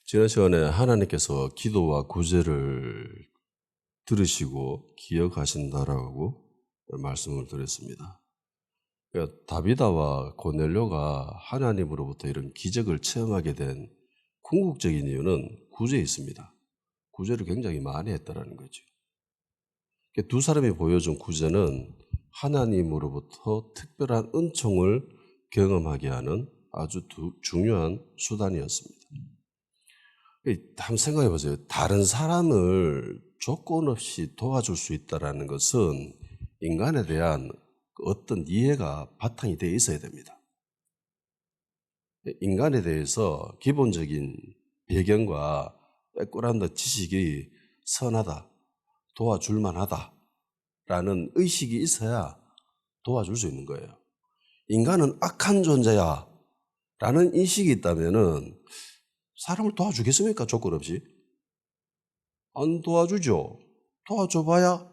지난 시간에 하나님께서 기도와 구제를 들으시고 기억하신다라고 말씀을 드렸습니다. 그러니까 다비다와 고넬료가 하나님으로부터 이런 기적을 체험하게 된 궁극적인 이유는 구제에 있습니다. 구제를 굉장히 많이 했다라는 거죠. 그러니까 두 사람이 보여준 구제는 하나님으로부터 특별한 은총을 경험하게 하는 아주 중요한 수단이었습니다. 한번 생각해 보세요. 다른 사람을 조건 없이 도와줄 수 있다는 것은 인간에 대한 어떤 이해가 바탕이 되어 있어야 됩니다. 인간에 대해서 기본적인 배경과 백그라운드 지식이 선하다, 도와줄 만하다라는 의식이 있어야 도와줄 수 있는 거예요. 인간은 악한 존재야 라는 인식이 있다면은 사람을 도와주겠습니까? 조건 없이? 안 도와주죠. 도와줘봐야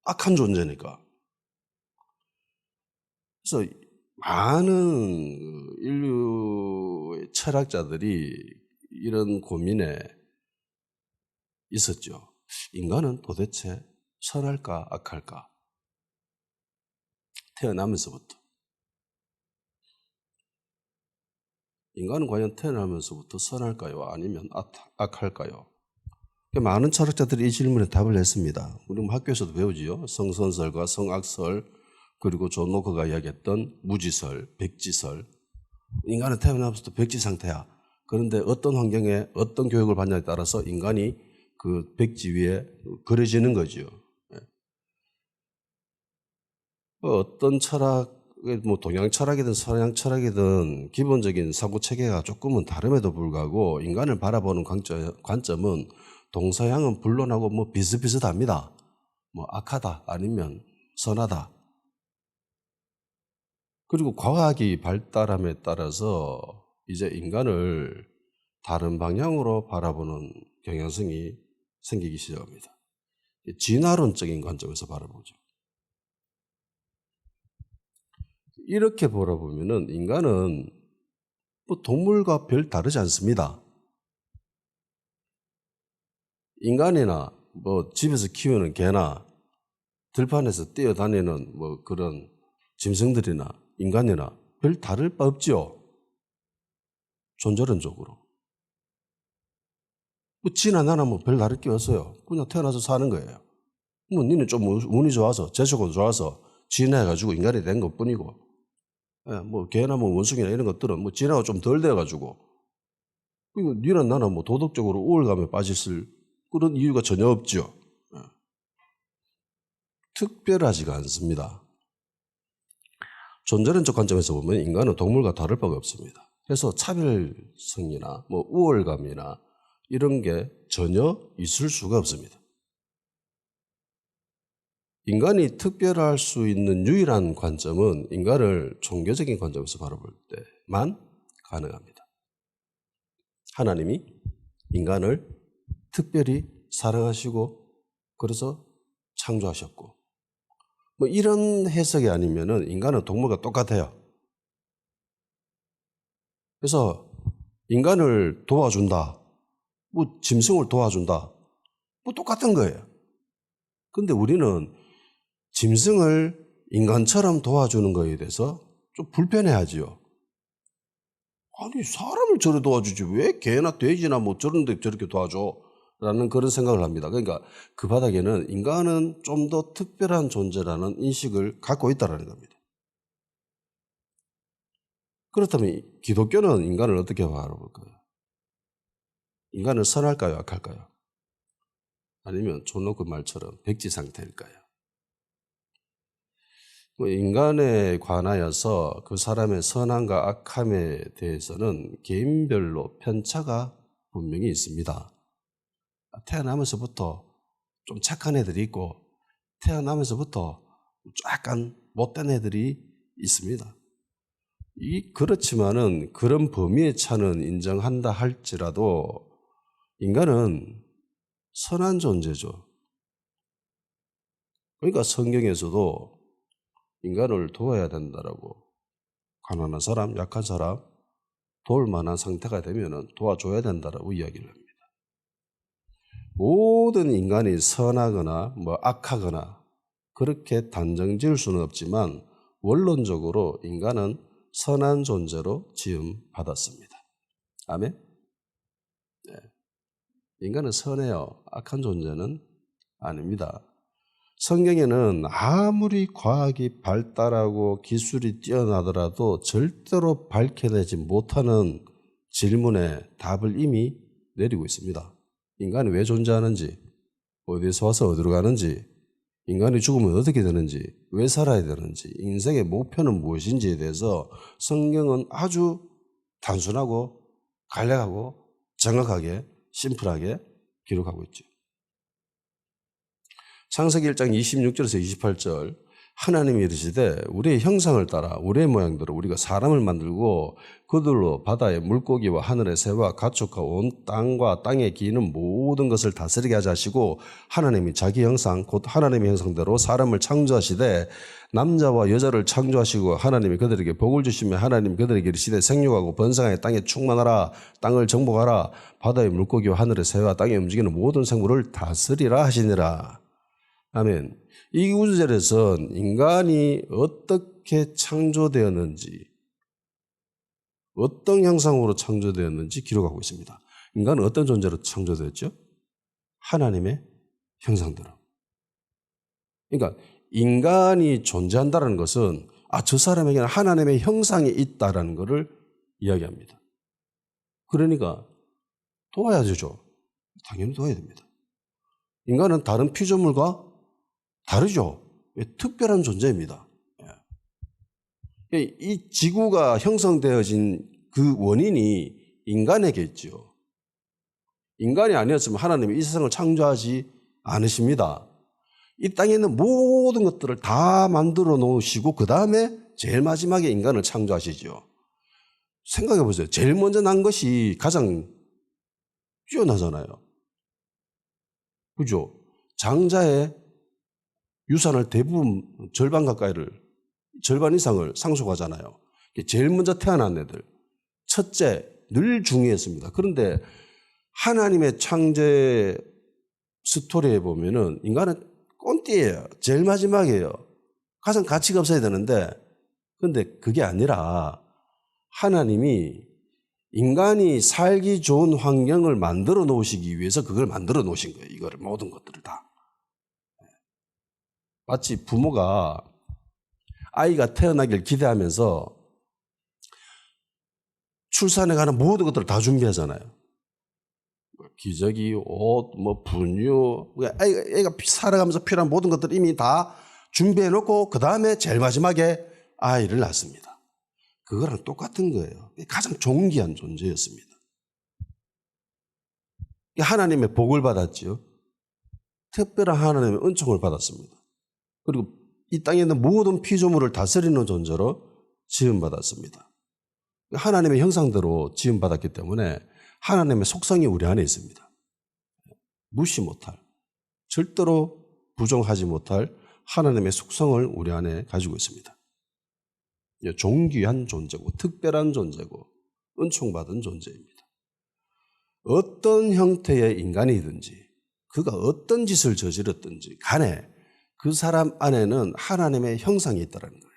악한 존재니까. 그래서 많은 인류의 철학자들이 이런 고민에 있었죠. 인간은 도대체 선할까 악할까? 태어나면서부터. 인간은 과연 태어나면서부터 선할까요? 아니면 악할까요? 많은 철학자들이 이 질문에 답을 했습니다. 우리 학교에서도 배우지요. 성선설과 성악설, 그리고 존 노크가 이야기했던 무지설, 백지설. 인간은 태어나면서부터 백지 상태야. 그런데 어떤 환경에 어떤 교육을 받냐에 따라서 인간이 그 백지 위에 그려지는 거죠. 어떤 철학, 동양 철학이든 서양 철학이든 기본적인 사고 체계가 조금은 다름에도 불구하고 인간을 바라보는 관점은 동서양은 불론하고 비슷비슷합니다. 악하다 아니면 선하다. 그리고 과학이 발달함에 따라서 이제 인간을 다른 방향으로 바라보는 경향성이 생기기 시작합니다. 진화론적인 관점에서 바라보죠. 이렇게 보라보면은 인간은 동물과 별 다르지 않습니다. 인간이나 집에서 키우는 개나 들판에서 뛰어다니는 그런 짐승들이나 인간이나 별 다를 바 없죠. 존재론적으로. 지나 나나 별 다를 게 없어요. 그냥 태어나서 사는 거예요. 니는 좀 운이 좋아서 재주가 좋아서 진화해가지고 인간이 된 것뿐이고, 개나 원숭이나 이런 것들은 진화가 좀 덜 돼가지고, 그리고 니나 나나 도덕적으로 우월감에 빠졌을 그런 이유가 전혀 없죠. 특별하지가 않습니다. 존재론적 관점에서 보면 인간은 동물과 다를 바가 없습니다. 그래서 차별성이나 우월감이나 이런 게 전혀 있을 수가 없습니다. 인간이 특별할 수 있는 유일한 관점은 인간을 종교적인 관점에서 바라볼 때만 가능합니다. 하나님이 인간을 특별히 사랑하시고 그래서 창조하셨고 이런 해석이 아니면은 인간은 동물과 똑같아요. 그래서 인간을 도와준다, 짐승을 도와준다, 똑같은 거예요. 근데 우리는 짐승을 인간처럼 도와주는 거에 대해서 좀 불편해하지요. 아니 사람을 저래 도와주지 왜 개나 돼지나 저런 데 저렇게 도와줘? 라는 그런 생각을 합니다. 그러니까 그 바닥에는 인간은 좀 더 특별한 존재라는 인식을 갖고 있다는 겁니다. 그렇다면 기독교는 인간을 어떻게 바라볼까요? 인간을 선할까요? 악할까요? 아니면 존 노크 말처럼 백지 상태일까요? 인간에 관하여서 그 사람의 선함과 악함에 대해서는 개인별로 편차가 분명히 있습니다. 태어나면서부터 좀 착한 애들이 있고 태어나면서부터 약간 못된 애들이 있습니다. 그렇지만은 그런 범위의 차는 인정한다 할지라도 인간은 선한 존재죠. 그러니까 성경에서도 인간을 도와야 된다라고 가난한 사람, 약한 사람, 도울 만한 상태가 되면 도와줘야 된다라고 이야기를 합니다. 모든 인간이 선하거나 악하거나 그렇게 단정 지을 수는 없지만 원론적으로 인간은 선한 존재로 지음받았습니다. 아멘? 네. 인간은 선해요. 악한 존재는 아닙니다. 성경에는 아무리 과학이 발달하고 기술이 뛰어나더라도 절대로 밝혀내지 못하는 질문에 답을 이미 내리고 있습니다. 인간이 왜 존재하는지, 어디서 와서 어디로 가는지, 인간이 죽으면 어떻게 되는지, 왜 살아야 되는지, 인생의 목표는 무엇인지에 대해서 성경은 아주 단순하고 간략하고 정확하게 심플하게 기록하고 있죠. 창세기 1장 26절에서 28절 하나님이 이르시되 우리의 형상을 따라 우리의 모양대로 우리가 사람을 만들고 그들로 바다의 물고기와 하늘의 새와 가축과 온 땅과 땅에 기는 모든 것을 다스리게 하자 하시고 하나님이 자기 형상 곧 하나님의 형상대로 사람을 창조하시되 남자와 여자를 창조하시고 하나님이 그들에게 복을 주시며 하나님이 그들에게 이르시되 생육하고 번성하여 땅에 충만하라 땅을 정복하라 바다의 물고기와 하늘의 새와 땅에 움직이는 모든 생물을 다스리라 하시니라. 아멘. 이 구절에선 인간이 어떻게 창조되었는지, 어떤 형상으로 창조되었는지 기록하고 있습니다. 인간은 어떤 존재로 창조되었죠? 하나님의 형상대로. 그러니까 인간이 존재한다는 것은 저 사람에게는 하나님의 형상이 있다는 것을 이야기합니다. 그러니까 도와야 되죠. 당연히 도와야 됩니다. 인간은 다른 피조물과 다르죠. 특별한 존재입니다. 이 지구가 형성되어진 그 원인이 인간에게 있죠. 인간이 아니었으면 하나님이 이 세상을 창조하지 않으십니다. 이 땅에 있는 모든 것들을 다 만들어 놓으시고 그 다음에 제일 마지막에 인간을 창조하시죠. 생각해 보세요. 제일 먼저 난 것이 가장 뛰어나잖아요. 그죠? 장자의 유산을 대부분 절반 이상을 상속하잖아요. 제일 먼저 태어난 애들. 첫째, 늘 중요했습니다. 그런데 하나님의 창제 스토리에 보면은 인간은 꼰띠예요. 제일 마지막이에요. 가장 가치가 없어야 되는데, 그런데 그게 아니라 하나님이 인간이 살기 좋은 환경을 만들어 놓으시기 위해서 그걸 만들어 놓으신 거예요. 이거를 모든 것들을 다. 마치 부모가 아이가 태어나길 기대하면서 출산에 관한 모든 것들을 다 준비하잖아요. 기저귀, 옷, 분유, 애가 살아가면서 필요한 모든 것들을 이미 다 준비해놓고 그 다음에 제일 마지막에 아이를 낳습니다. 그거랑 똑같은 거예요. 가장 존귀한 존재였습니다. 하나님의 복을 받았죠. 특별한 하나님의 은총을 받았습니다. 그리고 이 땅에 있는 모든 피조물을 다스리는 존재로 지음받았습니다. 하나님의 형상대로 지음받았기 때문에 하나님의 속성이 우리 안에 있습니다. 무시 못할, 절대로 부정하지 못할 하나님의 속성을 우리 안에 가지고 있습니다. 존귀한 존재고 특별한 존재고 은총받은 존재입니다. 어떤 형태의 인간이든지 그가 어떤 짓을 저질렀든지 간에 그 사람 안에는 하나님의 형상이 있다는 거예요.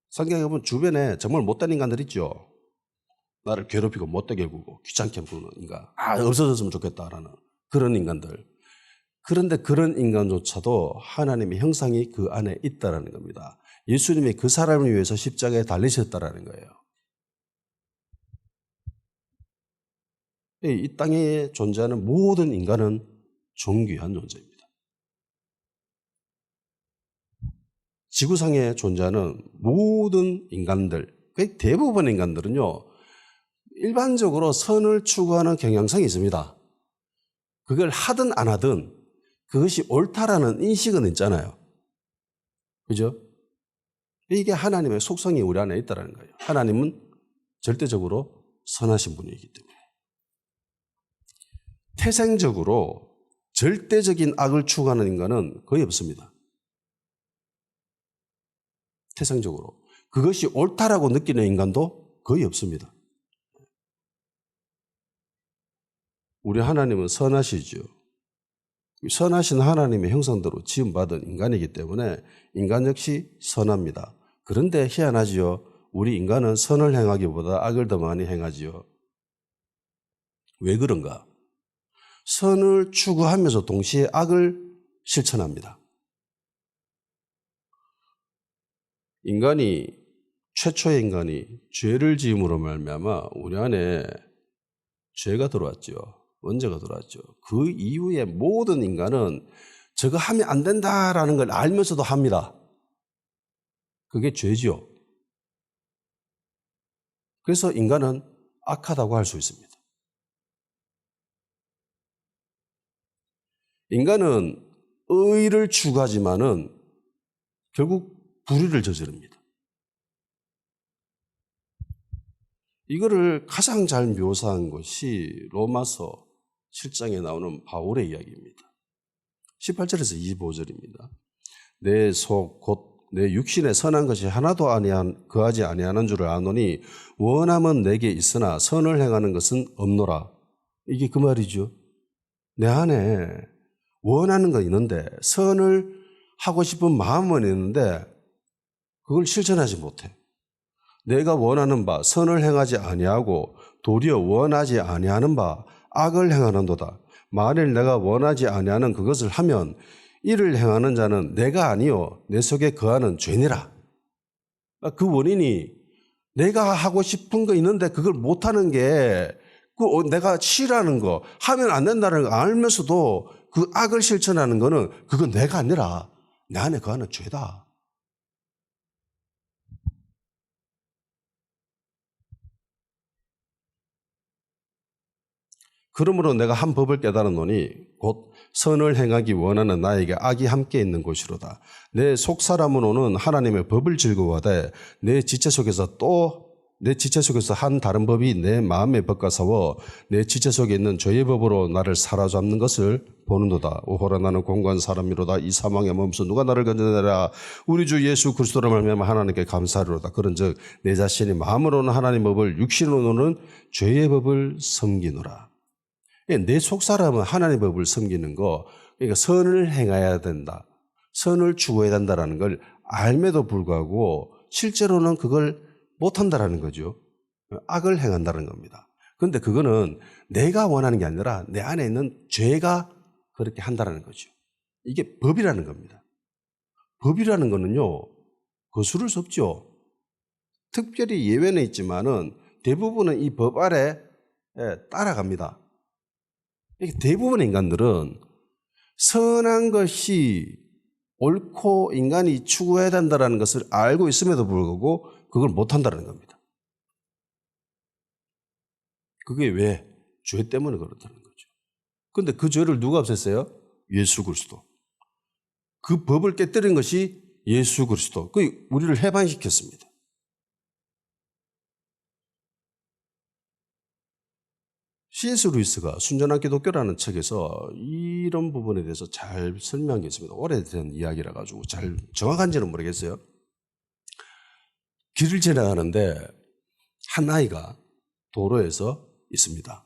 성경에 보면 주변에 정말 못된 인간들 있죠. 나를 괴롭히고 못되게 구고 귀찮게 구는 인간. 없어졌으면 좋겠다라는 그런 인간들. 그런데 그런 인간조차도 하나님의 형상이 그 안에 있다는 겁니다. 예수님이 그 사람을 위해서 십자가에 달리셨다는 거예요. 이 땅에 존재하는 모든 인간은 존귀한 존재입니다. 지구상에 존재하는 모든 인간들, 대부분의 인간들은요, 일반적으로 선을 추구하는 경향성이 있습니다. 그걸 하든 안 하든 그것이 옳다라는 인식은 있잖아요. 그죠? 이게 하나님의 속성이 우리 안에 있다는 거예요. 하나님은 절대적으로 선하신 분이기 때문에. 태생적으로 절대적인 악을 추구하는 인간은 거의 없습니다. 태생적으로. 그것이 옳다라고 느끼는 인간도 거의 없습니다. 우리 하나님은 선하시죠. 선하신 하나님의 형상대로 지음받은 인간이기 때문에 인간 역시 선합니다. 그런데 희한하지요. 우리 인간은 선을 행하기보다 악을 더 많이 행하지요. 왜 그런가? 선을 추구하면서 동시에 악을 실천합니다. 최초의 인간이 죄를 지음으로 말미암아 우리 안에 죄가 들어왔죠. 원죄가 들어왔죠. 그 이후에 모든 인간은 저거 하면 안 된다라는 걸 알면서도 합니다. 그게 죄죠. 그래서 인간은 악하다고 할 수 있습니다. 인간은 의를 추구하지만은 결국 불의를 저지릅니다. 이거를 가장 잘 묘사한 것이 로마서 7장에 나오는 바울의 이야기입니다. 18절에서 25절입니다. 내 속 곧 내 육신에 선한 것이 하나도 거하지 아니하는 줄을 아노니 원함은 내게 있으나 선을 행하는 것은 없노라. 이게 그 말이죠. 내 안에 원하는 건 있는데 선을 하고 싶은 마음은 있는데 그걸 실천하지 못해. 내가 원하는 바 선을 행하지 아니하고 도리어 원하지 아니하는 바 악을 행하는도다. 만일 내가 원하지 아니하는 그것을 하면 이를 행하는 자는 내가 아니요 내 속에 거하는 죄니라. 그 원인이 내가 하고 싶은 거 있는데 그걸 못하는 게 내가 싫어하는 거 하면 안 된다는 거 알면서도 그 악을 실천하는 거는 그건 내가 아니라 내 안에 거하는 죄다. 그러므로 내가 한 법을 깨달았노니 곧 선을 행하기 원하는 나에게 악이 함께 있는 것이로다. 내 속사람으로는 하나님의 법을 즐거워하되 내 지체 속에서 한 다른 법이 내 마음의 법과 싸워 내 지체 속에 있는 죄의 법으로 나를 사로잡는 것을 보는도다. 오호라 나는 공고한 사람이로다. 이 사망의 몸에서 누가 나를 건져내라. 우리 주 예수 그리스도로 말미암아 하나님께 감사하리로다. 그런즉 내 자신이 마음으로는 하나님의 법을 육신으로는 죄의 법을 섬기노라. 내 속사람은 하나님의 법을 섬기는 거, 그러니까 선을 행해야 된다. 선을 추구해야 된다는 걸 알매도 불구하고 실제로는 그걸 못한다라는 거죠. 악을 행한다는 겁니다. 그런데 그거는 내가 원하는 게 아니라 내 안에 있는 죄가 그렇게 한다는 거죠. 이게 법이라는 겁니다. 법이라는 거는요, 거스를 수 없죠. 특별히 예외는 있지만은 대부분은 이 법 아래 따라갑니다. 대부분의 인간들은 선한 것이 옳고 인간이 추구해야 된다는 것을 알고 있음에도 불구하고 그걸 못한다는 겁니다. 그게 왜? 죄 때문에 그렇다는 거죠. 그런데 그 죄를 누가 없앴어요? 예수 그리스도. 그 법을 깨뜨린 것이 예수 그리스도. 그 우리를 해방시켰습니다. C.S. 루이스가 순전한 기독교라는 책에서 이런 부분에 대해서 잘 설명한 게 있습니다. 오래된 이야기라 가지고 잘 정확한지는 모르겠어요. 길을 지나가는데 한 아이가 도로에서 있습니다.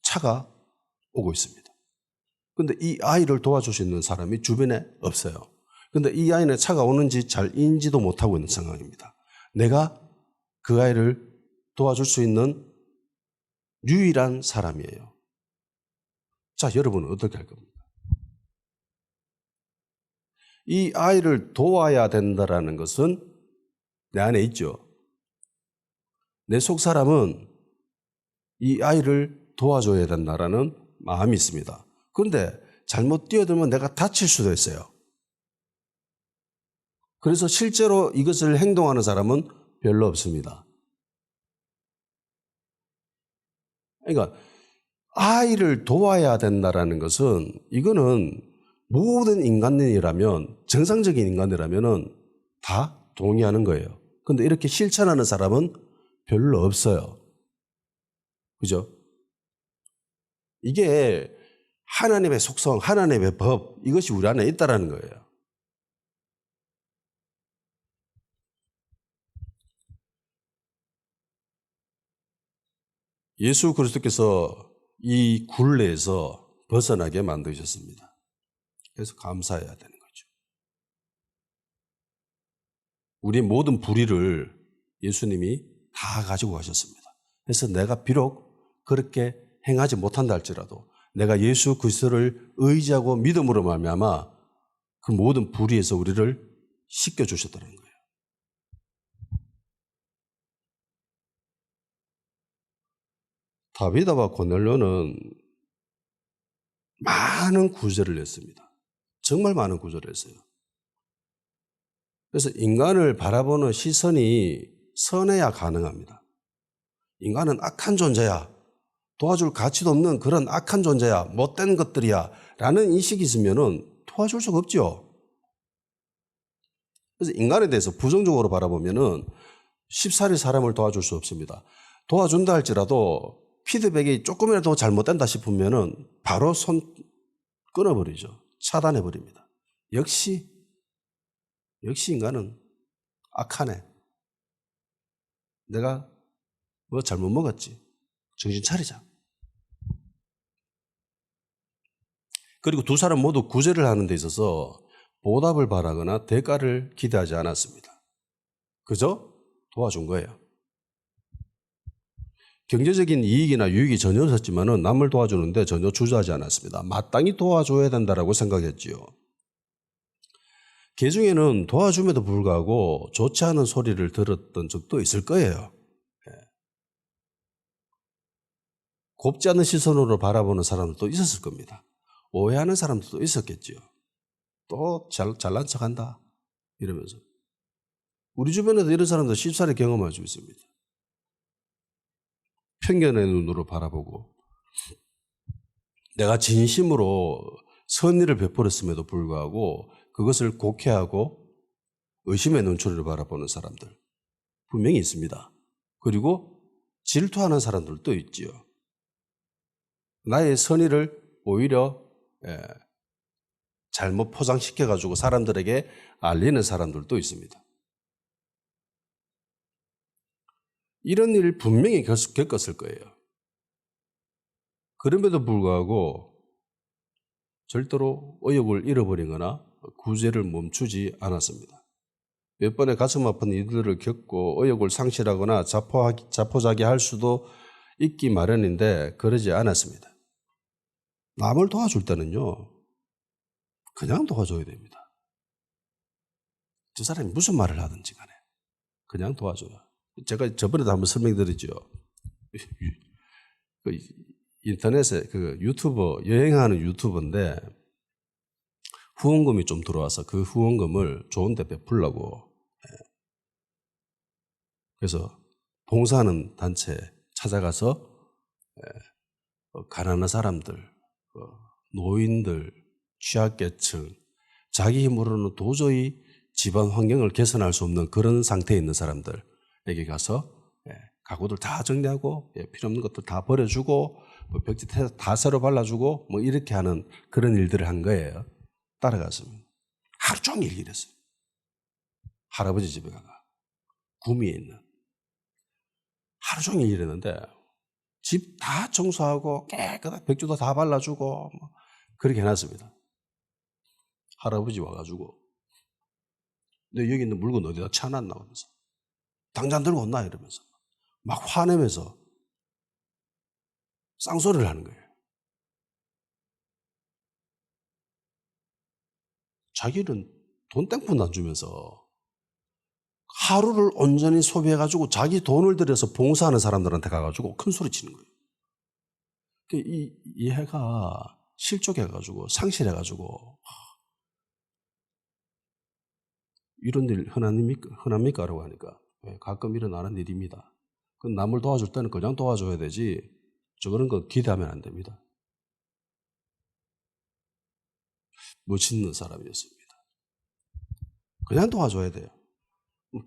차가 오고 있습니다. 그런데 이 아이를 도와줄 수 있는 사람이 주변에 없어요. 그런데 이 아이는 차가 오는지 잘 인지도 못하고 있는 상황입니다. 내가 그 아이를 도와줄 수 있는 유일한 사람이에요. 자, 여러분은 어떻게 할 겁니까? 이 아이를 도와야 된다는 것은 내 안에 있죠. 내 속 사람은 이 아이를 도와줘야 된다라는 마음이 있습니다. 그런데 잘못 뛰어들면 내가 다칠 수도 있어요. 그래서 실제로 이것을 행동하는 사람은 별로 없습니다. 그러니까 아이를 도와야 된다는 것은 이거는 모든 인간이라면 정상적인 인간이라면 다 동의하는 거예요. 그런데 이렇게 실천하는 사람은 별로 없어요. 그죠? 이게 하나님의 속성, 하나님의 법 이것이 우리 안에 있다는 거예요. 예수 그리스도께서 이 굴레에서 벗어나게 만드셨습니다. 그래서 감사해야 되는 거죠. 우리의 모든 불의를 예수님이 다 가지고 가셨습니다. 그래서 내가 비록 그렇게 행하지 못한다 할지라도 내가 예수 그리스도를 의지하고 믿음으로 말미암아 그 모든 불의에서 우리를 씻겨주셨다는 거예요. 다비드와 고넬료는 많은 구제를 했습니다. 정말 많은 구제를 했어요. 그래서 인간을 바라보는 시선이 선해야 가능합니다. 인간은 악한 존재야. 도와줄 가치도 없는 그런 악한 존재야. 못된 것들이야. 라는 인식이 있으면 도와줄 수가 없죠. 그래서 인간에 대해서 부정적으로 바라보면 쉽사리 사람을 도와줄 수 없습니다. 도와준다 할지라도 피드백이 조금이라도 잘못된다 싶으면 바로 손 끊어버리죠. 차단해버립니다. 역시 인간은 악하네. 내가 뭐 잘못 먹었지. 정신 차리자. 그리고 두 사람 모두 구제를 하는 데 있어서 보답을 바라거나 대가를 기대하지 않았습니다. 그저 도와준 거예요. 경제적인 이익이나 유익이 전혀 없었지만 남을 도와주는데 전혀 주저하지 않았습니다. 마땅히 도와줘야 된다고 생각했지요. 개중에는 도와줌에도 불구하고 좋지 않은 소리를 들었던 적도 있을 거예요. 곱지 않은 시선으로 바라보는 사람들도 있었을 겁니다. 오해하는 사람들도 있었겠죠. 또 잘난 척한다 이러면서. 우리 주변에도 이런 사람들 쉽사리 경험할 수 있습니다. 편견의 눈으로 바라보고 내가 진심으로 선의를 베풀었음에도 불구하고 그것을 곡해하고 의심의 눈초리로 바라보는 사람들 분명히 있습니다. 그리고 질투하는 사람들도 있지요. 나의 선의를 오히려 잘못 포장시켜가지고 사람들에게 알리는 사람들도 있습니다. 이런 일 분명히 겪었을 거예요. 그럼에도 불구하고 절대로 의욕을 잃어버리거나 구제를 멈추지 않았습니다. 몇 번의 가슴 아픈 일들을 겪고 의욕을 상실하거나 자포자기할 수도 있기 마련인데 그러지 않았습니다. 남을 도와줄 때는요, 그냥 도와줘야 됩니다. 저 사람이 무슨 말을 하든지 간에 그냥 도와줘요. 제가 저번에도 한번 설명드렸죠. 그 인터넷에 그 유튜버, 여행하는 유튜버인데 후원금이 좀 들어와서 그 후원금을 좋은 데 베풀려고 그래서 봉사하는 단체 찾아가서 가난한 사람들, 노인들, 취약계층, 자기 힘으로는 도저히 집안 환경을 개선할 수 없는 그런 상태에 있는 사람들에게 가서 가구들 다 정리하고 필요 없는 것들 다 버려주고 벽지 다 새로 발라주고 뭐 이렇게 하는 그런 일들을 한 거예요. 따라갔습니다. 하루 종일 일했어요. 할아버지 집에 가가 구미에 있는 하루 종일 일했는데 집 다 청소하고 깨끗하게 벽지도 다 발라주고 뭐 그렇게 해놨습니다. 할아버지 와가지고 너 여기 있는 물건 어디다 쳐놨나 하면서 당장 들고 온나 이러면서 막 화내면서 쌍소리를 하는 거예요. 자기는 돈 땡푼도 안 주면서 하루를 온전히 소비해가지고 자기 돈을 들여서 봉사하는 사람들한테 가가지고 큰 소리 치는 거예요. 이 해가 실족해가지고 상실해가지고 이런 일 흔합니까? 라고 하니까 가끔 일어나는 일입니다. 남을 도와줄 때는 그냥 도와줘야 되지 저런 거 기대하면 안 됩니다. 멋있는 사람이었습니다. 그냥 도와줘야 돼요.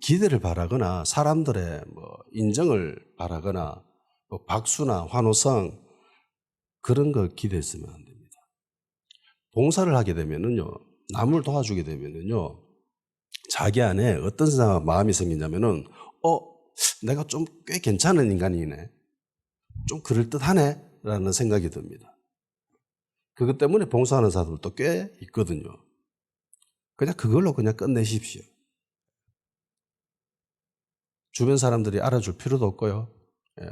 기대를 바라거나 사람들의 인정을 바라거나 박수나 환호성 그런 거 기대했으면 안 됩니다. 봉사를 하게 되면은요, 남을 도와주게 되면은요, 자기 안에 어떤 마음이 생기냐면은, 내가 좀 꽤 괜찮은 인간이네. 좀 그럴듯하네 라는 생각이 듭니다. 그것 때문에 봉사하는 사람들도 꽤 있거든요. 그냥 그걸로 그냥 끝내십시오. 주변 사람들이 알아줄 필요도 없고요. 예.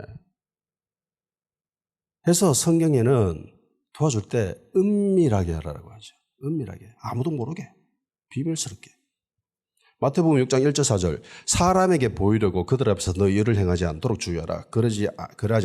해서 성경에는 도와줄 때 은밀하게 하라고 하죠. 은밀하게. 아무도 모르게. 비밀스럽게. 마태복음 6장 1절 4절 사람에게 보이려고 그들 앞에서 너희 일을 행하지 않도록 주의하라. 그러지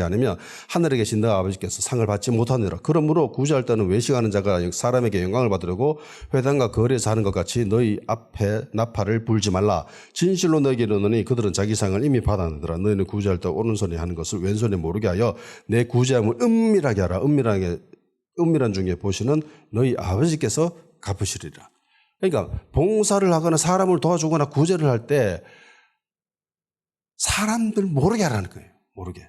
않으면 하늘에 계신 너 아버지께서 상을 받지 못하느라. 그러므로 구제할 때는 외식하는 자가 사람에게 영광을 받으려고 회당과 거리에서 하는 것 같이 너희 앞에 나팔을 불지 말라. 진실로 너에게 이르노니 그들은 자기 상을 이미 받았느니라. 너희는 구제할 때 오른손에 하는 것을 왼손에 모르게 하여 내 구제함을 은밀하게 하라. 은밀한 중에 보시는 너희 아버지께서 갚으시리라. 그러니까 봉사를 하거나 사람을 도와주거나 구제를 할 때 사람들 모르게 하라는 거예요. 모르게.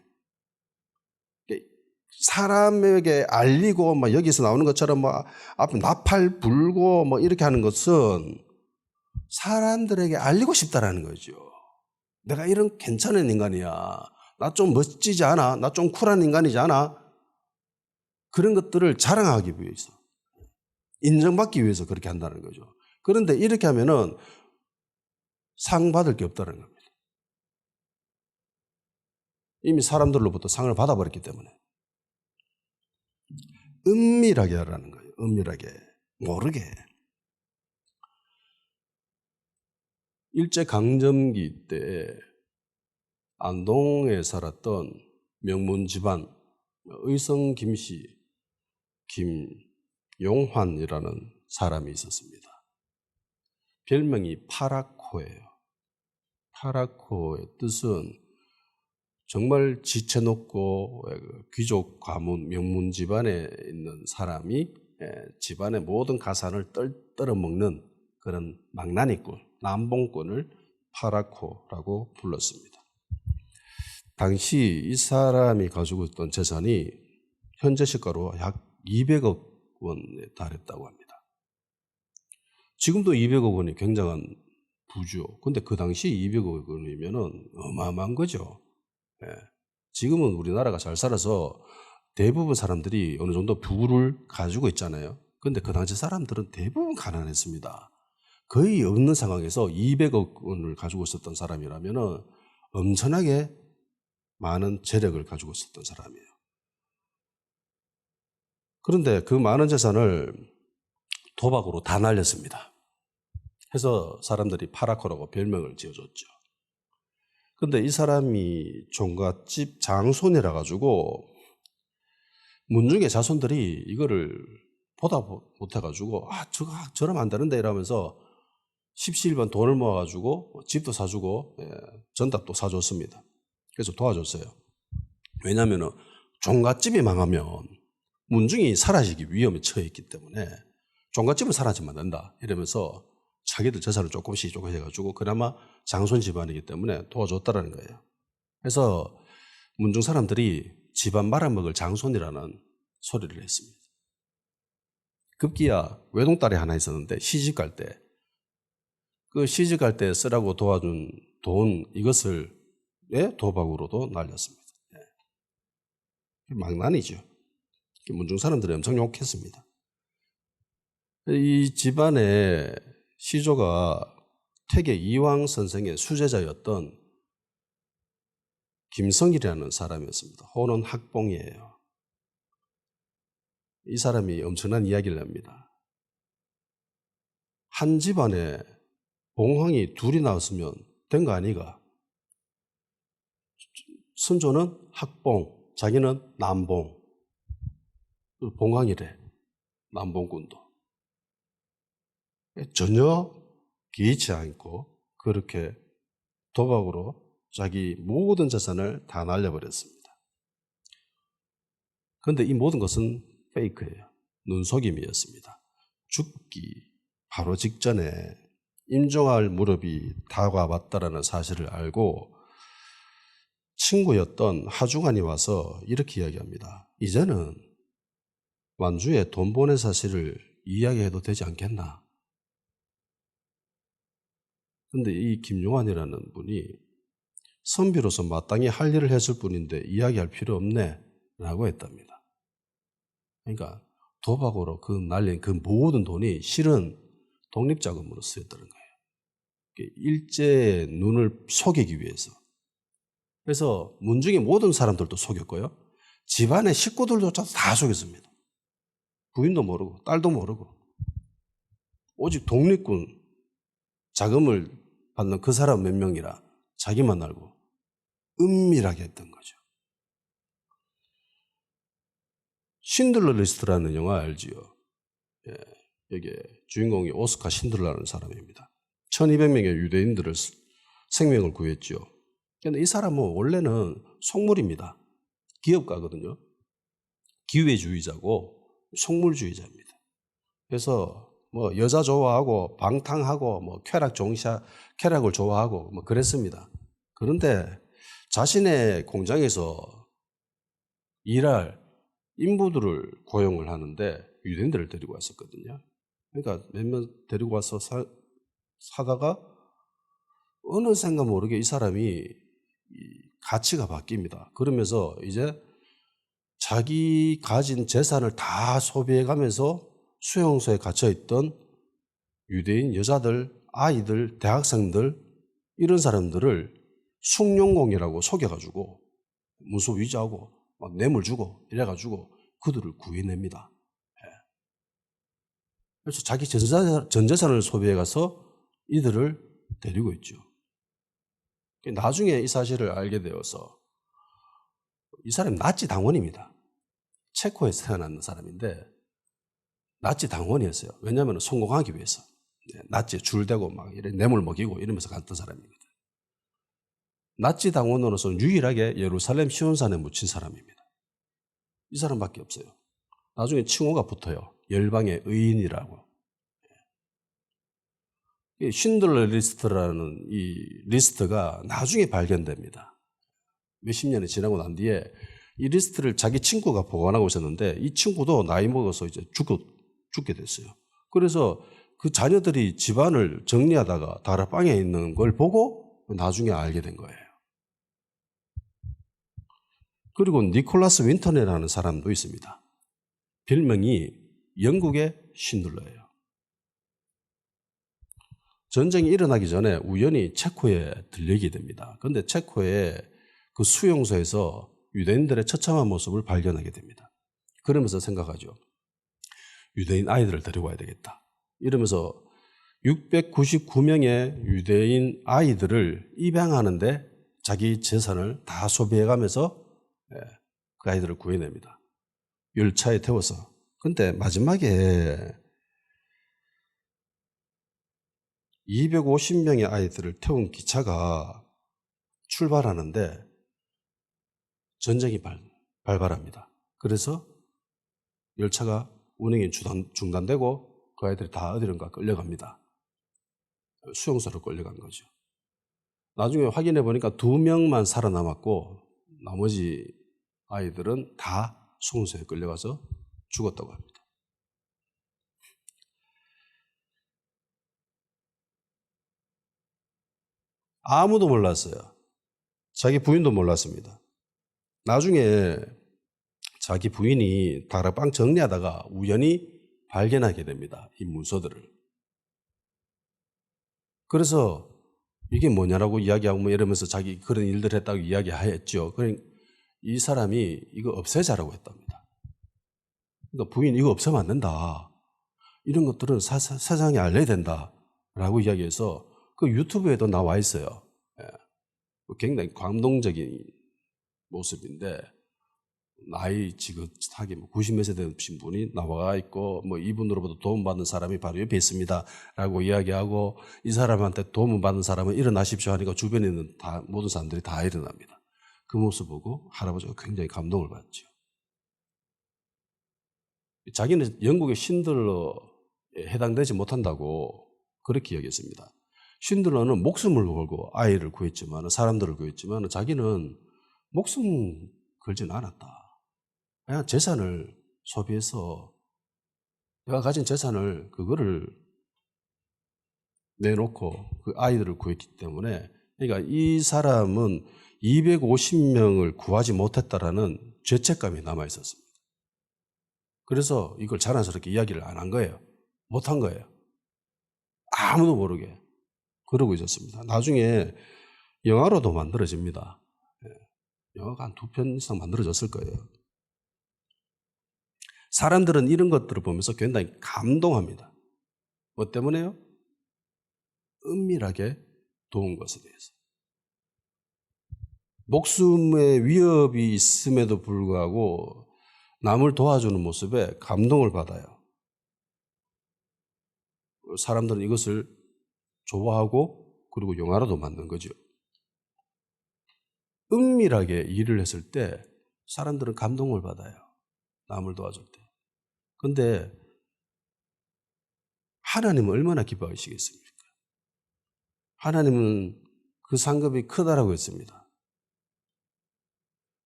사람에게 알리고 막 여기서 나오는 것처럼 뭐 앞에 나팔 불고 뭐 이렇게 하는 것은 사람들에게 알리고 싶다라는 거죠. 내가 이런 괜찮은 인간이야. 나 좀 멋지지 않아? 나 좀 쿨한 인간이지 않아? 그런 것들을 자랑하기 위해서, 인정받기 위해서 그렇게 한다는 거죠. 그런데 이렇게 하면은 상 받을 게 없다는 겁니다. 이미 사람들로부터 상을 받아버렸기 때문에. 은밀하게 하라는 거예요. 은밀하게. 모르게. 일제강점기 때 안동에 살았던 명문 집안 의성 김씨 김용환이라는 사람이 있었습니다. 별명이 파라코예요. 파라코의 뜻은 정말 지체높고 귀족 가문 명문 집안에 있는 사람이 집안의 모든 가산을 떨떠러 먹는 그런 망나니꾼, 남봉꾼을 파라코라고 불렀습니다. 당시 이 사람이 가지고 있던 재산이 현재 시가로 약 200억 원에 달했다고 합니다. 지금도 200억 원이 굉장한 부죠. 근데 그 당시 200억 원이면은 어마어마한 거죠. 예. 지금은 우리나라가 잘 살아서 대부분 사람들이 어느 정도 부를 가지고 있잖아요. 근데 그 당시 사람들은 대부분 가난했습니다. 거의 없는 상황에서 200억 원을 가지고 있었던 사람이라면은 엄청나게 많은 재력을 가지고 있었던 사람이에요. 그런데 그 많은 재산을 도박으로 다 날렸습니다. 해서 사람들이 파라코라고 별명을 지어줬죠. 근데 이 사람이 종갓집 장손이라 가지고 문중의 자손들이 이거를 보다 못해가지고 저러면 안 되는데 이러면서 십시일반 돈을 모아가지고 집도 사주고 전답도 사줬습니다. 그래서 도와줬어요. 왜냐하면 종갓집이 망하면 문중이 사라지기 위험에 처해 있기 때문에 종갓집은 사라지면 안 된다 이러면서 자기들 재산을 조금씩 해가지고 그나마 장손 집안이기 때문에 도와줬다라는 거예요. 그래서 문중 사람들이 집안 말아먹을 장손이라는 소리를 했습니다. 급기야 외동딸이 하나 있었는데 시집 갈 때 그 시집 갈 때 쓰라고 도와준 돈 이것을 도박으로도 날렸습니다. 망난이죠. 문중 사람들이 엄청 욕했습니다. 이 집안의 시조가 퇴계 이황 선생의 수제자였던 김성일이라는 사람이었습니다. 호는 학봉이에요. 이 사람이 엄청난 이야기를 합니다. 한 집안에 봉황이 둘이 나왔으면 된 거 아니가? 선조는 학봉, 자기는 남봉. 봉황이래. 남봉꾼도. 전혀 개의치 않고 그렇게 도박으로 자기 모든 재산을 다 날려버렸습니다. 그런데 이 모든 것은 페이크예요. 눈속임이었습니다. 죽기 바로 직전에 임종할 무렵이 다가왔다라는 사실을 알고 친구였던 하중환이 와서 이렇게 이야기합니다. 이제는 완주에 돈 보낸 사실을 이야기해도 되지 않겠나? 그런데 이 김용환이라는 분이 선비로서 마땅히 할 일을 했을 뿐인데 이야기할 필요 없네 라고 했답니다. 그러니까 도박으로 그 날린 그 모든 돈이 실은 독립자금으로 쓰였다는 거예요. 일제의 눈을 속이기 위해서. 그래서 문중의 모든 사람들도 속였고요. 집안의 식구들조차도 다 속였습니다. 부인도 모르고 딸도 모르고 오직 독립군 자금을 받는 그 사람 몇 명이라 자기만 알고 은밀하게 했던 거죠. 신들러 리스트라는 영화 알지요? 예, 여기에 주인공이 오스카 신들러라는 사람입니다. 1200명의 유대인들을 생명을 구했죠. 그런데 이 사람은 원래는 속물입니다. 기업가거든요. 기회주의자고 속물주의자입니다. 그래서 뭐 여자 좋아하고 방탕하고 뭐 쾌락을 좋아하고 뭐 그랬습니다. 그런데 자신의 공장에서 일할 인부들을 고용을 하는데 유대인들을 데리고 왔었거든요. 그러니까 몇몇 데리고 와서 사다가 어느샌가 모르게 이 사람이 가치가 바뀝니다. 그러면서 이제 자기 가진 재산을 다 소비해가면서 수용소에 갇혀있던 유대인 여자들, 아이들, 대학생들 이런 사람들을 숭룡공이라고 속여가지고 문서 위조하고 막 뇌물 주고 이래가지고 그들을 구해냅니다. 그래서 자기 전 재산을 소비해가서 이들을 데리고 있죠. 나중에 이 사실을 알게 되어서 이 사람이 나치 당원입니다. 체코에서 태어난 사람인데 나치 당원이었어요. 왜냐하면 성공하기 위해서 나치에 줄대고 막 이래 뇌물 먹이고 이러면서 갔던 사람이거든. 나치 당원으로서는 유일하게 예루살렘 시온산에 묻힌 사람입니다. 이 사람밖에 없어요. 나중에 칭호가 붙어요. 열방의 의인이라고. 신들러 리스트라는 이 리스트가 나중에 발견됩니다. 몇십 년이 지나고 난 뒤에 이 리스트를 자기 친구가 보관하고 있었는데 이 친구도 나이 먹어서 이제 죽게 됐어요. 그래서 그 자녀들이 집안을 정리하다가 다락방에 있는 걸 보고 나중에 알게 된 거예요. 그리고 니콜라스 윈턴이라는 사람도 있습니다. 별명이 영국의 신들러예요. 전쟁이 일어나기 전에 우연히 체코에 들리게 됩니다. 그런데 체코의 그 수용소에서 유대인들의 처참한 모습을 발견하게 됩니다. 그러면서 생각하죠. 유대인 아이들을 데려와야 되겠다. 이러면서 699명의 유대인 아이들을 입양하는데 자기 재산을 다 소비해가면서 그 아이들을 구해냅니다. 열차에 태워서. 근데 마지막에 250명의 아이들을 태운 기차가 출발하는데 전쟁이 발발합니다. 그래서 열차가 운행이 중단되고 그 아이들이 다 어디론가 끌려갑니다. 수용소로 끌려간 거죠. 나중에 확인해 보니까 2명만 살아남았고 나머지 아이들은 다 수용소에 끌려가서 죽었다고 합니다. 아무도 몰랐어요. 자기 부인도 몰랐습니다. 나중에 자기 부인이 다락방 정리하다가 우연히 발견하게 됩니다. 이 문서들을. 그래서 이게 뭐냐라고 이야기하고 뭐 이러면서 자기 그런 일들 했다고 이야기하였죠. 그러니까 이 사람이 이거 없애자라고 했답니다. 그러니까 부인 이거 없애면 안 된다. 이런 것들은 세상에 알려야 된다라고 이야기해서 그 유튜브에도 나와 있어요. 굉장히 감동적인 모습인데 나이 지긋하게 90몇 세 되신 분이 나와 있고 뭐 이분으로부터 도움받는 사람이 바로 옆에 있습니다라고 이야기하고 이 사람한테 도움을 받는 사람은 일어나십시오 하니까 주변에 있는 모든 사람들이 다 일어납니다. 그 모습 보고 할아버지가 굉장히 감동을 받죠. 자기는 영국의 신들러에 해당되지 못한다고 그렇게 여겼습니다. 신들러는 목숨을 걸고 아이를 구했지만 사람들을 구했지만 자기는 목숨 걸지는 않았다. 그냥 재산을 소비해서 내가 가진 재산을 그거를 내놓고 그 아이들을 구했기 때문에 그러니까 이 사람은 250명을 구하지 못했다라는 죄책감이 남아 있었습니다. 그래서 이걸 자랑스럽게 이야기를 안 한 거예요. 못 한 거예요. 아무도 모르게 그러고 있었습니다. 나중에 영화로도 만들어집니다. 영화가 한 2편 이상 만들어졌을 거예요. 사람들은 이런 것들을 보면서 굉장히 감동합니다. 뭐 때문에요? 은밀하게 도운 것에 대해서. 목숨의 위협이 있음에도 불구하고 남을 도와주는 모습에 감동을 받아요. 사람들은 이것을 좋아하고 그리고 영화로도 만든 거죠. 은밀하게 일을 했을 때 사람들은 감동을 받아요. 남을 도와줄 때. 그런데 하나님은 얼마나 기뻐하시겠습니까? 하나님은 그 상급이 크다라고 했습니다.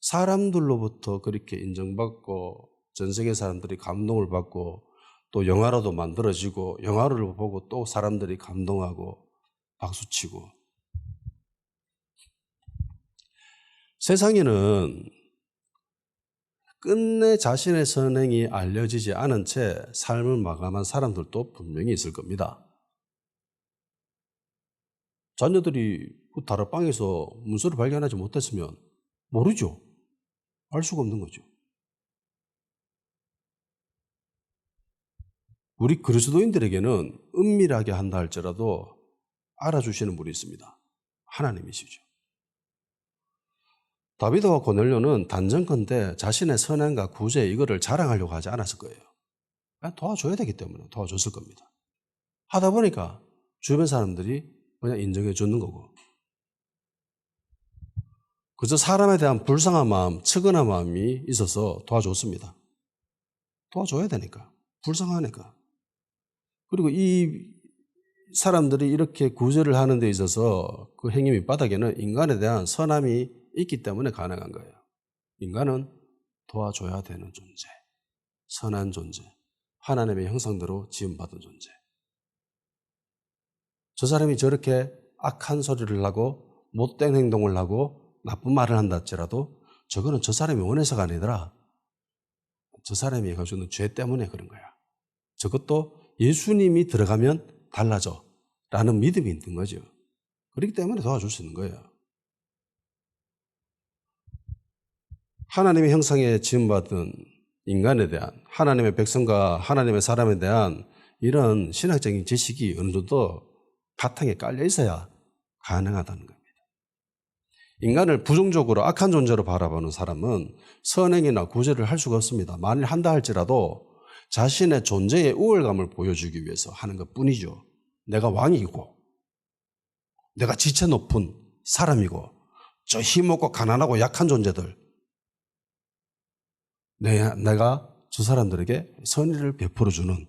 사람들로부터 그렇게 인정받고 전 세계 사람들이 감동을 받고 또 영화로도 만들어지고 영화를 보고 또 사람들이 감동하고 박수치고. 세상에는 끝내 자신의 선행이 알려지지 않은 채 삶을 마감한 사람들도 분명히 있을 겁니다. 자녀들이 그 다락방에서 문서를 발견하지 못했으면 모르죠. 알 수가 없는 거죠. 우리 그리스도인들에게는 은밀하게 한다 할지라도 알아주시는 분이 있습니다. 하나님이시죠. 다비드와 고넬료는 단정컨대 자신의 선행과 구제 이거를 자랑하려고 하지 않았을 거예요. 그냥 도와줘야 되기 때문에 도와줬을 겁니다. 하다 보니까 주변 사람들이 그냥 인정해 주는 거고, 그저 사람에 대한 불쌍한 마음, 측은한 마음이 있어서 도와줬습니다. 도와줘야 되니까, 불쌍하니까. 그리고 이 사람들이 이렇게 구제를 하는 데 있어서 그 행위 밑바닥에는 인간에 대한 선함이 있기 때문에 가능한 거예요. 인간은 도와줘야 되는 존재, 선한 존재, 하나님의 형상대로 지음받은 존재. 저 사람이 저렇게 악한 소리를 하고 못된 행동을 하고 나쁜 말을 한다 할지라도 저거는 저 사람이 원해서가 아니더라. 저 사람이 가지고 있는 죄 때문에 그런 거야. 저것도 예수님이 들어가면 달라져 라는 믿음이 있는 거죠. 그렇기 때문에 도와줄 수 있는 거예요. 하나님의 형상에 지음받은 인간에 대한, 하나님의 백성과 하나님의 사람에 대한 이런 신학적인 지식이 어느 정도 바탕에 깔려 있어야 가능하다는 겁니다. 인간을 부정적으로 악한 존재로 바라보는 사람은 선행이나 구제를 할 수가 없습니다. 만일 한다 할지라도 자신의 존재의 우월감을 보여주기 위해서 하는 것 뿐이죠. 내가 왕이고 내가 지체 높은 사람이고 저 힘없고 가난하고 약한 존재들, 내가 저 사람들에게 선의를 베풀어주는,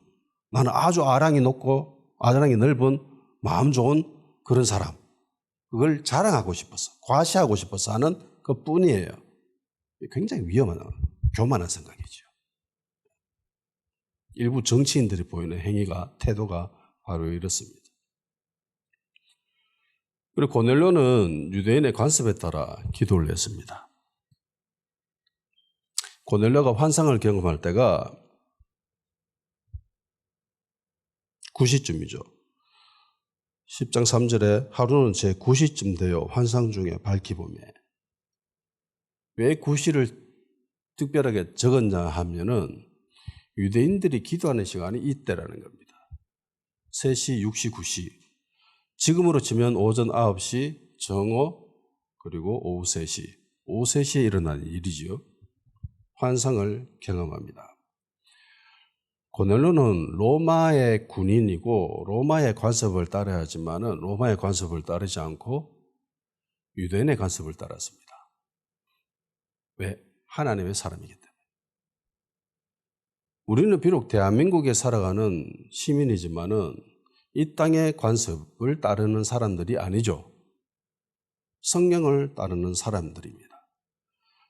나는 아주 아랑이 높고 아랑이 넓은 마음 좋은 그런 사람, 그걸 자랑하고 싶어서, 과시하고 싶어서 하는 것뿐이에요. 굉장히 위험한, 교만한 생각이죠. 일부 정치인들이 보이는 행위가, 태도가 바로 이렇습니다. 그리고 고넬료는 유대인의 관습에 따라 기도를 했습니다. 고넬료가 환상을 경험할 때가 9시쯤이죠. 10장 3절에 하루는 제 9시쯤 되어 환상 중에 밝히 보매. 왜 9시를 특별하게 적었냐 하면은 유대인들이 기도하는 시간이 이때라는 겁니다. 3시, 6시, 9시. 지금으로 치면 오전 9시, 정오, 그리고 오후 3시. 오후 3시에 일어나는 일이죠. 환상을 경험합니다. 고넬료는 로마의 군인이고 로마의 관습을 따라야 하지만은 로마의 관습을 따르지 않고 유대인의 관습을 따랐습니다. 왜? 하나님의 사람이기 때문에. 우리는 비록 대한민국에 살아가는 시민이지만은 이 땅의 관습을 따르는 사람들이 아니죠. 성경을 따르는 사람들입니다.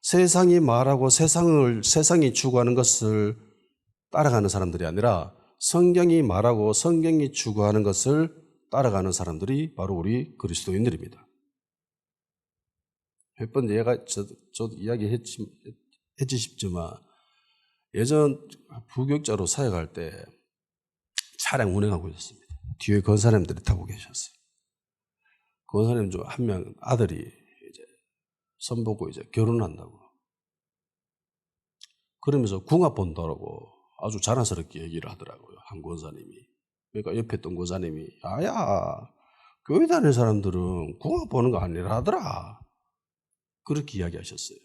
세상이 말하고 세상이 추구하는 것을 따라가는 사람들이 아니라 성경이 말하고 성경이 추구하는 것을 따라가는 사람들이 바로 우리 그리스도인들입니다. 몇 번 저도 이야기했지 싶지만 예전 부교육자로 사역할 때 차량 운행하고 있었습니다. 뒤에 권사님들이 타고 계셨어요. 권사님 중 한 명 아들이 이제 선보고 이제 결혼한다고. 그러면서 궁합 본다라고 아주 자랑스럽게 얘기를 하더라고요. 한 권사님이. 그러니까 옆에 있던 권사님이 야야 교회 다니는 사람들은 궁합 보는 거 아니라 하더라. 그렇게 이야기하셨어요.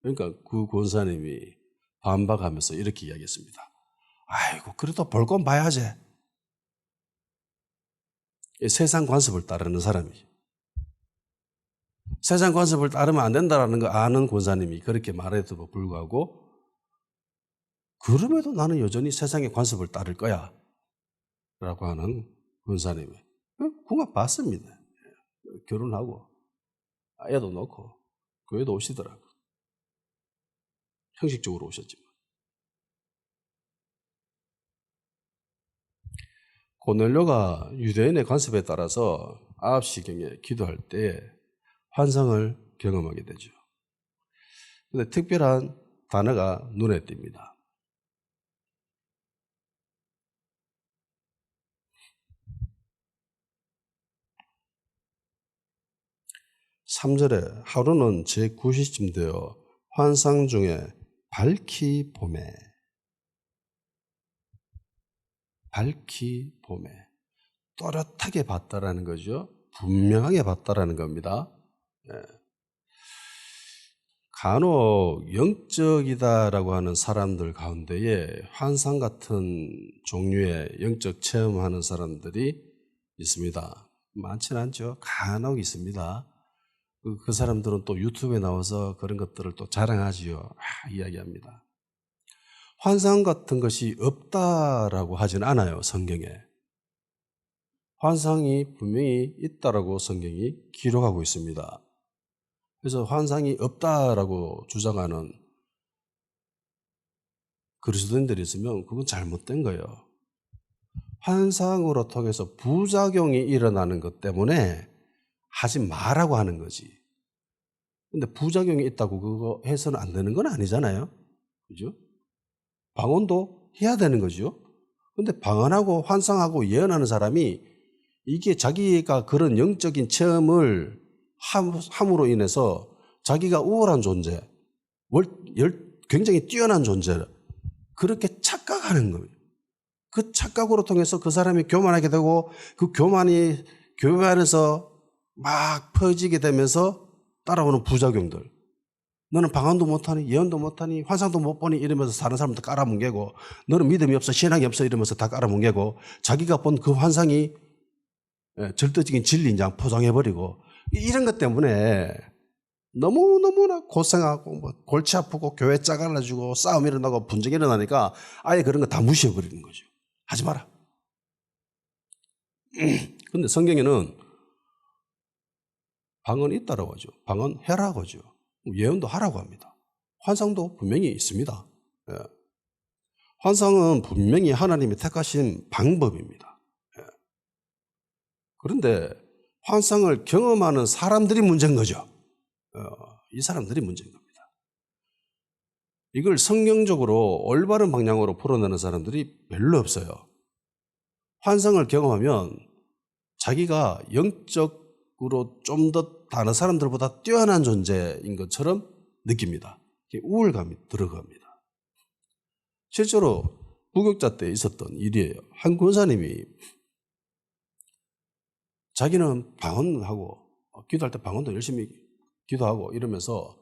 그러니까 그 권사님이 반박하면서 이렇게 이야기했습니다. 아이고 그래도 볼 건 봐야지. 세상 관습을 따르는 사람이죠. 세상 관습을 따르면 안 된다는 거 아는 권사님이 그렇게 말해도 불구하고 그럼에도 나는 여전히 세상의 관습을 따를 거야 라고 하는 권사님이 궁합 봤습니다. 결혼하고 애도 놓고 교회도 오시더라고. 형식적으로 오셨지만. 고넬료가 유대인의 관습에 따라서 9시경에 기도할 때 환상을 경험하게 되죠. 그런데 특별한 단어가 눈에 띕니다. 3절에 하루는 제9시쯤 되어 환상 중에 밝히 보매 또렷하게 봤다라는 거죠. 분명하게 봤다라는 겁니다. 간혹 영적이다라고 하는 사람들 가운데에 환상 같은 종류의 영적 체험하는 사람들이 있습니다. 많지는 않죠. 간혹 있습니다. 그 사람들은 또 유튜브에 나와서 그런 것들을 또 자랑하지요. 이야기합니다. 환상 같은 것이 없다라고 하진 않아요. 성경에. 환상이 분명히 있다라고 성경이 기록하고 있습니다. 그래서 환상이 없다라고 주장하는 그리스도인들이 있으면 그건 잘못된 거예요. 환상으로 통해서 부작용이 일어나는 것 때문에 하지 말라고 하는 거지. 근데 부작용이 있다고 그거 해서는 안 되는 건 아니잖아요. 그죠? 방언도 해야 되는 거죠. 근데 방언하고 환상하고 예언하는 사람이 이게 자기가 그런 영적인 체험을 함으로 인해서 자기가 우월한 존재, 굉장히 뛰어난 존재, 그렇게 착각하는 거예요. 그 착각으로 통해서 그 사람이 교만하게 되고 그 교만이 교회 안에서 막 퍼지게 되면서 따라오는 부작용들. 너는 방언도 못하니 예언도 못하니 환상도 못 보니 이러면서 다른 사람도 깔아뭉개고 너는 믿음이 없어 신앙이 없어 이러면서 다 깔아뭉개고 자기가 본 그 환상이 절대적인 진리인 양 포장해버리고 이런 것 때문에 너무너무나 고생하고 뭐 골치 아프고 교회 짜갈라지고 싸움 일어나고 분쟁이 일어나니까 아예 그런 거 다 무시해버리는 거죠. 하지 마라. 근데 성경에는 방언이 있다라고 하죠. 방언해라고 하죠. 예언도 하라고 합니다. 환상도 분명히 있습니다. 환상은 분명히 하나님이 택하신 방법입니다. 그런데 환상을 경험하는 사람들이 문제인 거죠. 이 사람들이 문제인 겁니다. 이걸 성경적으로 올바른 방향으로 풀어내는 사람들이 별로 없어요. 환상을 경험하면 자기가 영적으로 좀 더 다른 사람들보다 뛰어난 존재인 것처럼 느낍니다. 우월감이 들어갑니다. 실제로 부교육자 때 있었던 일이에요. 한 권사님이 자기는 방언하고 기도할 때 방언도 열심히 기도하고 이러면서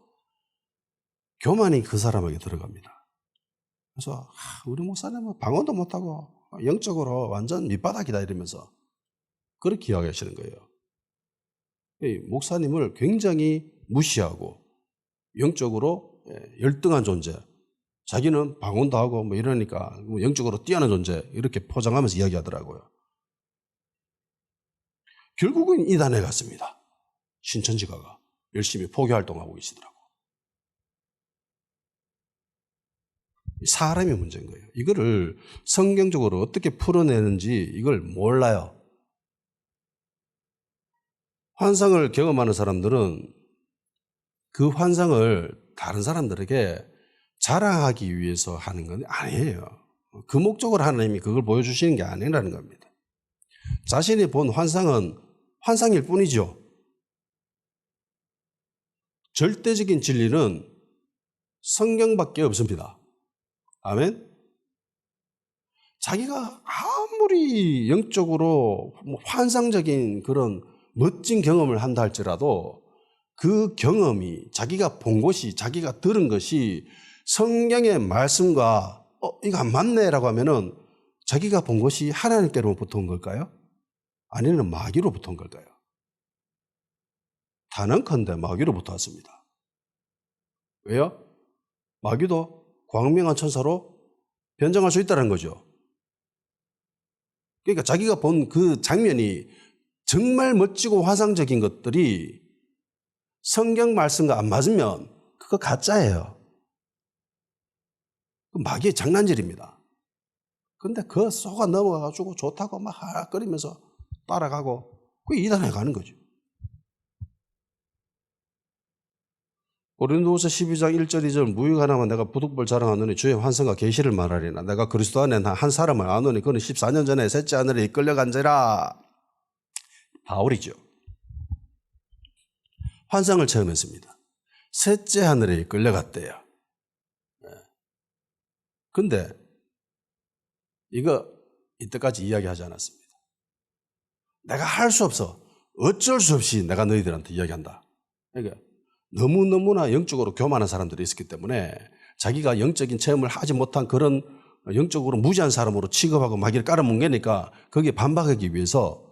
교만이 그 사람에게 들어갑니다. 그래서 우리 목사님은 방언도 못하고 영적으로 완전 밑바닥이다 이러면서 그렇게 이야기하시는 거예요. 목사님을 굉장히 무시하고 영적으로 열등한 존재, 자기는 방언도 하고 뭐 이러니까 영적으로 뛰어난 존재 이렇게 포장하면서 이야기하더라고요. 결국은 이단에 갔습니다. 신천지가가 열심히 포교 활동하고 계시더라고요. 사람이 문제인 거예요. 이거를 성경적으로 어떻게 풀어내는지 이걸 몰라요. 환상을 경험하는 사람들은 그 환상을 다른 사람들에게 자랑하기 위해서 하는 건 아니에요. 그 목적으로 하나님이 그걸 보여주시는 게 아니라는 겁니다. 자신이 본 환상은 환상일 뿐이죠. 절대적인 진리는 성경밖에 없습니다. 아멘? 자기가 아무리 영적으로 환상적인 그런 멋진 경험을 한다 할지라도 그 경험이 자기가 본 것이, 자기가 들은 것이 성경의 말씀과 이거 안 맞네라고 하면은 자기가 본 것이 하나님께로부터 온 걸까요? 아니면 마귀로부터 온 걸까요? 단언컨대 마귀로부터 왔습니다. 왜요? 마귀도 광명한 천사로 변장할 수 있다는 거죠. 그러니까 자기가 본 그 장면이 정말 멋지고 화상적인 것들이 성경 말씀과 안 맞으면 그거 가짜예요. 마귀의 장난질입니다. 근데 그 속아 넘어가가지고 좋다고 막 하악거리면서 따라가고 그게 이단에 가는 거죠. 고린도후서 12장 1절 2절 무익하나마 내가 부득불 자랑하노니 주의 환상과 계시를 말하리나 내가 그리스도 안에 한 사람을 아노니 그는 14년 전에 셋째 하늘에 이끌려간지라. 바울이죠. 환상을 체험했습니다. 셋째 하늘에 이끌려갔대요. 근데 이거 이때까지 이야기하지 않았습니다. 내가 할 수 없어. 어쩔 수 없이 내가 너희들한테 이야기한다. 그러니까 너무너무나 영적으로 교만한 사람들이 있었기 때문에 자기가 영적인 체험을 하지 못한 그런 영적으로 무지한 사람으로 취급하고 마귀를 깔아뭉개니까 거기에 반박하기 위해서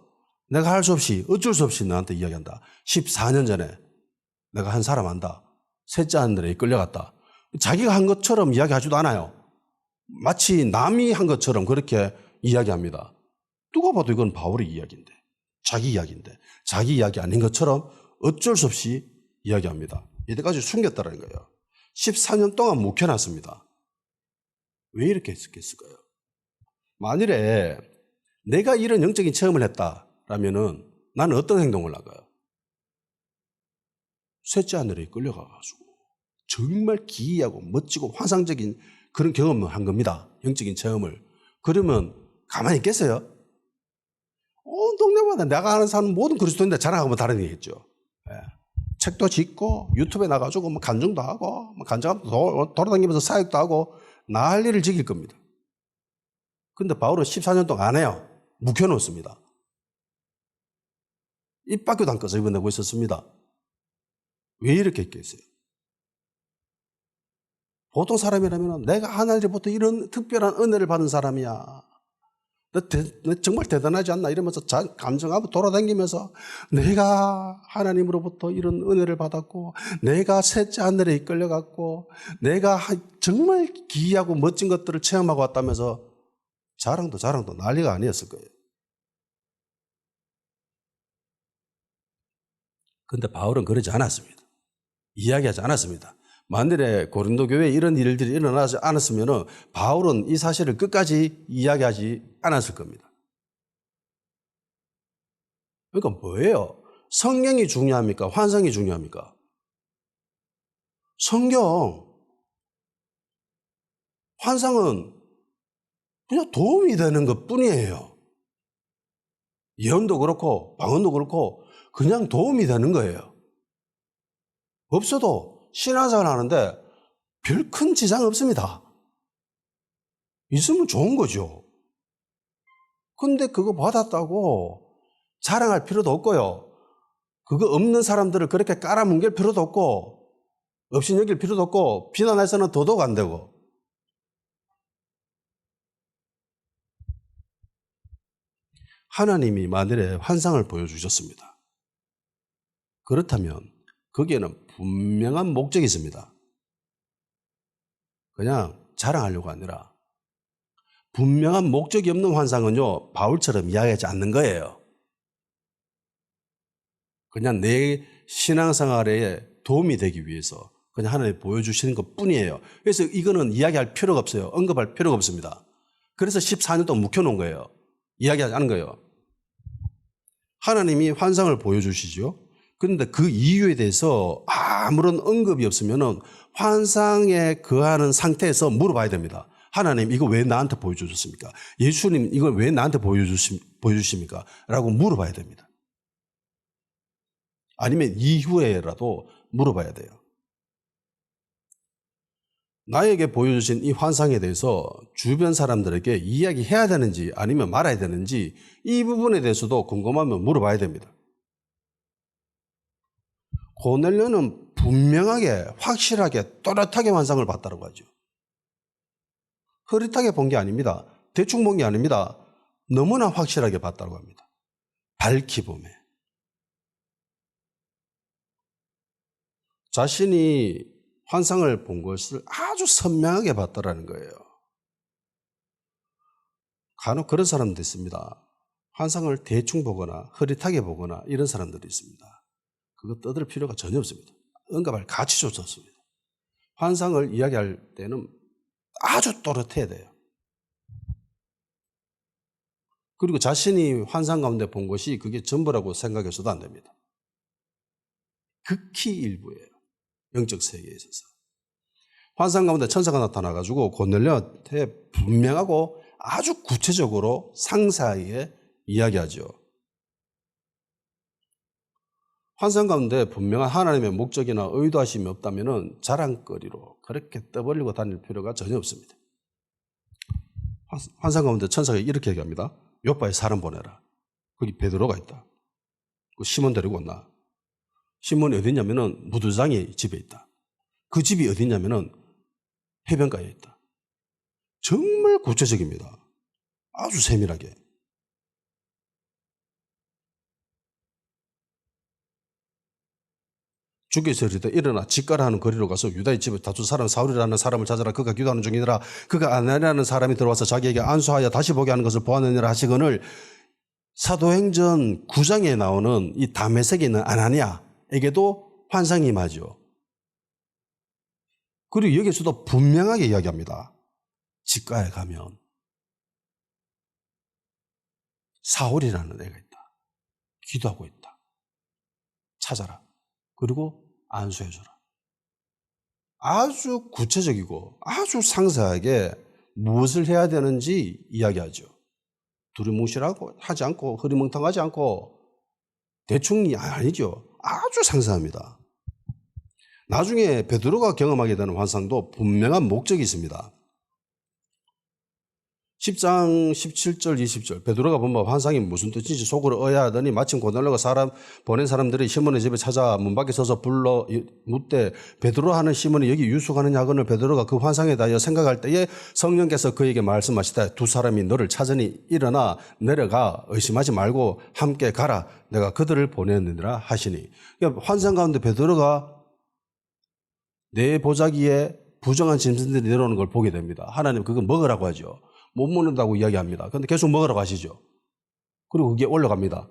내가 할 수 없이 어쩔 수 없이 너한테 이야기한다. 14년 전에 내가 한 사람 안다. 셋째 하늘에 이끌려갔다. 자기가 한 것처럼 이야기하지도 않아요. 마치 남이 한 것처럼 그렇게 이야기합니다. 누가 봐도 이건 바울의 이야기인데, 자기 이야기인데, 자기 이야기 아닌 것처럼 어쩔 수 없이 이야기합니다. 이때까지 숨겼다는 거예요. 14년 동안 묵혀놨습니다. 왜 이렇게 했을까요? 만일에 내가 이런 영적인 체험을 했다라면은 나는 어떤 행동을 할까요? 셋째 하늘에 끌려가가지고 정말 기이하고 멋지고 환상적인 그런 경험을 한 겁니다. 영적인 체험을. 그러면 가만히 있겠어요? 온 동네마다 내가 아는 사람 모든 그리스도인들 자랑하면 다른 얘기겠죠. 예. 책도 짓고 유튜브에 나가지고 뭐 간증도 하고 뭐 간증하면서 돌아다니면서 사역도 하고 난리를 지길 겁니다. 근데 바울은 14년 동안 안 해요. 묵혀놓습니다. 입 밖에도 안 꺼집어내고 있었습니다. 왜 이렇게 했겠어요? 보통 사람이라면 내가 하나님으로부터 이런 특별한 은혜를 받은 사람이야. 너 정말 대단하지 않나? 이러면서 감정하고 돌아다니면서 내가 하나님으로부터 이런 은혜를 받았고 내가 셋째 하늘에 이끌려갔고 내가 정말 기이하고 멋진 것들을 체험하고 왔다면서 자랑도 난리가 아니었을 거예요. 그런데 바울은 그러지 않았습니다. 이야기하지 않았습니다. 만일에 고린도 교회에 이런 일들이 일어나지 않았으면 바울은 이 사실을 끝까지 이야기하지 않았을 겁니다. 그러니까 뭐예요? 성경이 중요합니까? 환상이 중요합니까? 성경. 환상은 그냥 도움이 되는 것 뿐이에요. 예언도 그렇고 방언도 그렇고 그냥 도움이 되는 거예요. 없어도 신앙생활 하는데 별 큰 지장 없습니다. 있으면 좋은 거죠. 근데 그거 받았다고 자랑할 필요도 없고요. 그거 없는 사람들을 그렇게 깔아뭉갤 필요도 없고 없이 여길 필요도 없고 비난해서는 더더욱 안 되고. 하나님이 만일에 환상을 보여주셨습니다. 그렇다면 거기에는 분명한 목적이 있습니다. 그냥 자랑하려고 아니라 분명한 목적이 없는 환상은요, 바울처럼 이야기하지 않는 거예요. 그냥 내 신앙생활에 도움이 되기 위해서 그냥 하나님이 보여주시는 것 뿐이에요. 그래서 이거는 이야기할 필요가 없어요. 언급할 필요가 없습니다. 그래서 14년 동안 묵혀놓은 거예요. 이야기하지 않은 거예요. 하나님이 환상을 보여주시죠. 그런데 그 이유에 대해서 아무런 언급이 없으면은 환상에 거하는 상태에서 물어봐야 됩니다. 하나님 이거 왜 나한테 보여주셨습니까? 예수님 이걸 왜 나한테 보여주십니까? 라고 물어봐야 됩니다. 아니면 이후에라도 물어봐야 돼요. 나에게 보여주신 이 환상에 대해서 주변 사람들에게 이야기해야 되는지 아니면 말아야 되는지 이 부분에 대해서도 궁금하면 물어봐야 됩니다. 고넬료는 분명하게 확실하게 또렷하게 환상을 봤다고 하죠. 흐릿하게 본 게 아닙니다. 대충 본 게 아닙니다. 너무나 확실하게 봤다고 합니다. 밝히 보매. 자신이 환상을 본 것을 아주 선명하게 봤다라는 거예요. 간혹 그런 사람도 있습니다. 환상을 대충 보거나 흐릿하게 보거나 이런 사람들이 있습니다. 그거 떠들 필요가 전혀 없습니다. 응답할 가치조차 없습니다. 환상을 이야기할 때는 아주 또렷해야 돼요. 그리고 자신이 환상 가운데 본 것이 그게 전부라고 생각해서도 안 됩니다. 극히 일부예요. 영적 세계에 있어서. 환상 가운데 천사가 나타나가지고 고넬료한테 분명하고 아주 구체적으로 상세하게 이야기하죠. 환상 가운데 분명한 하나님의 목적이나 의도하심이 없다면 자랑거리로 그렇게 떠벌리고 다닐 필요가 전혀 없습니다. 환상 가운데 천사가 이렇게 얘기합니다. 요파에 사람 보내라. 거기 베드로가 있다. 그 시몬 데리고 온나. 시몬이 어디냐면은 무두장의 집에 있다. 그 집이 어디냐면은 해변가에 있다. 정말 구체적입니다. 아주 세밀하게. 주께서 이르되 일어나 직가라 하는 거리로 가서 유다의 집에 다투 사람 사울이라는 사람을 찾아라. 그가 기도하는 중이더라. 그가 아나니아라는 사람이 들어와서 자기에게 안수하여 다시 보게 하는 것을 보았느니라 하시거늘 사도행전 9장에 나오는 이 다메섹에 있는 아나니아에게도 환상이 임하죠. 그리고 여기서도 분명하게 이야기합니다. 직가에 가면 사울이라는 애가 있다. 기도하고 있다. 찾아라. 그리고 안수해줘라. 아주 구체적이고 아주 상세하게 무엇을 해야 되는지 이야기하죠. 두리뭉실하고 하지 않고 흐리멍텅하지 않고 대충이 아니죠. 아주 상세합니다. 나중에 베드로가 경험하게 되는 환상도 분명한 목적이 있습니다. 10장 17절 20절 베드로가 본 바 환상이 무슨 뜻인지 속으로 의아하더니 마침 고넬료가 보낸 사람들이 시몬의 집에 찾아 문 밖에 서서 불러 묻되 베드로 하는 시몬이 여기 유숙하느냐 하거늘 베드로가 그 환상에 대하여 생각할 때에 성령께서 그에게 말씀하시되 두 사람이 너를 찾으니 일어나 내려가 의심하지 말고 함께 가라 내가 그들을 보냈느니라 하시니. 그러니까 환상 가운데 베드로가 내 보자기에 부정한 짐승들이 내려오는 걸 보게 됩니다. 하나님 그거 먹으라고 하죠. 못 먹는다고 이야기합니다. 그런데 계속 먹으라고 하시죠. 그리고 그게 올라갑니다.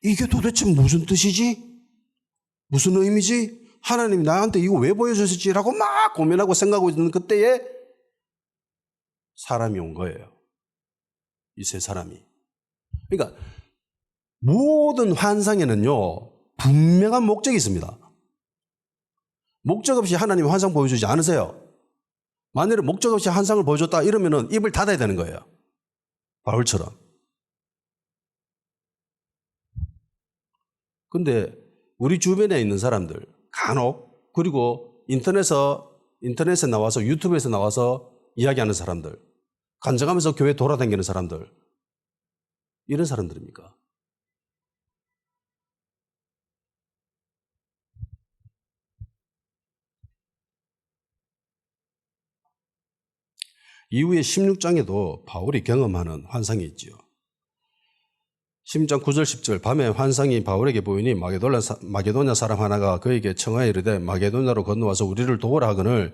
이게 도대체 무슨 뜻이지? 무슨 의미지? 하나님이 나한테 이거 왜 보여주셨지라고 막 고민하고 생각하고 있는 그때에 사람이 온 거예요. 이 세 사람이. 그러니까 모든 환상에는요 분명한 목적이 있습니다. 목적 없이 하나님이 환상 보여주지 않으세요. 만일에 목적 없이 환상을 보여줬다 이러면은 입을 닫아야 되는 거예요. 바울처럼. 근데 우리 주변에 있는 사람들 간혹 그리고 인터넷에 나와서 유튜브에서 나와서 이야기하는 사람들 간증하면서 교회 돌아다니는 사람들 이런 사람들입니까? 이후에 16장에도 바울이 경험하는 환상이 있지요. 16장 9절 10절 밤에 환상이 바울에게 보이니 마게도냐 사람 하나가 그에게 청하여 이르되 마게도냐로 건너와서 우리를 도우라 하거늘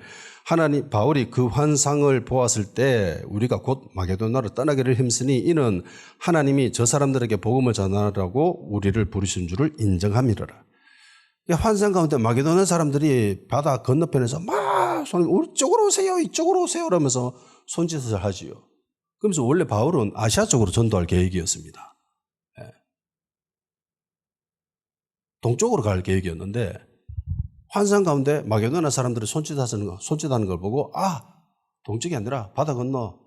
바울이 그 환상을 보았을 때 우리가 곧 마게도냐로 떠나기를 힘쓰니 이는 하나님이 저 사람들에게 복음을 전하라고 우리를 부르신 줄을 인정함이로라. 환상 가운데 마게도냐 사람들이 바다 건너편에서 막 이쪽으로 오세요 이쪽으로 오세요 이러면서 손짓을 하지요. 그러면서 원래 바울은 아시아 쪽으로 전도할 계획이었습니다. 동쪽으로 갈 계획이었는데 환상 가운데 마게도나 사람들이 손짓하는 걸 보고 동쪽이 아니라 바다 건너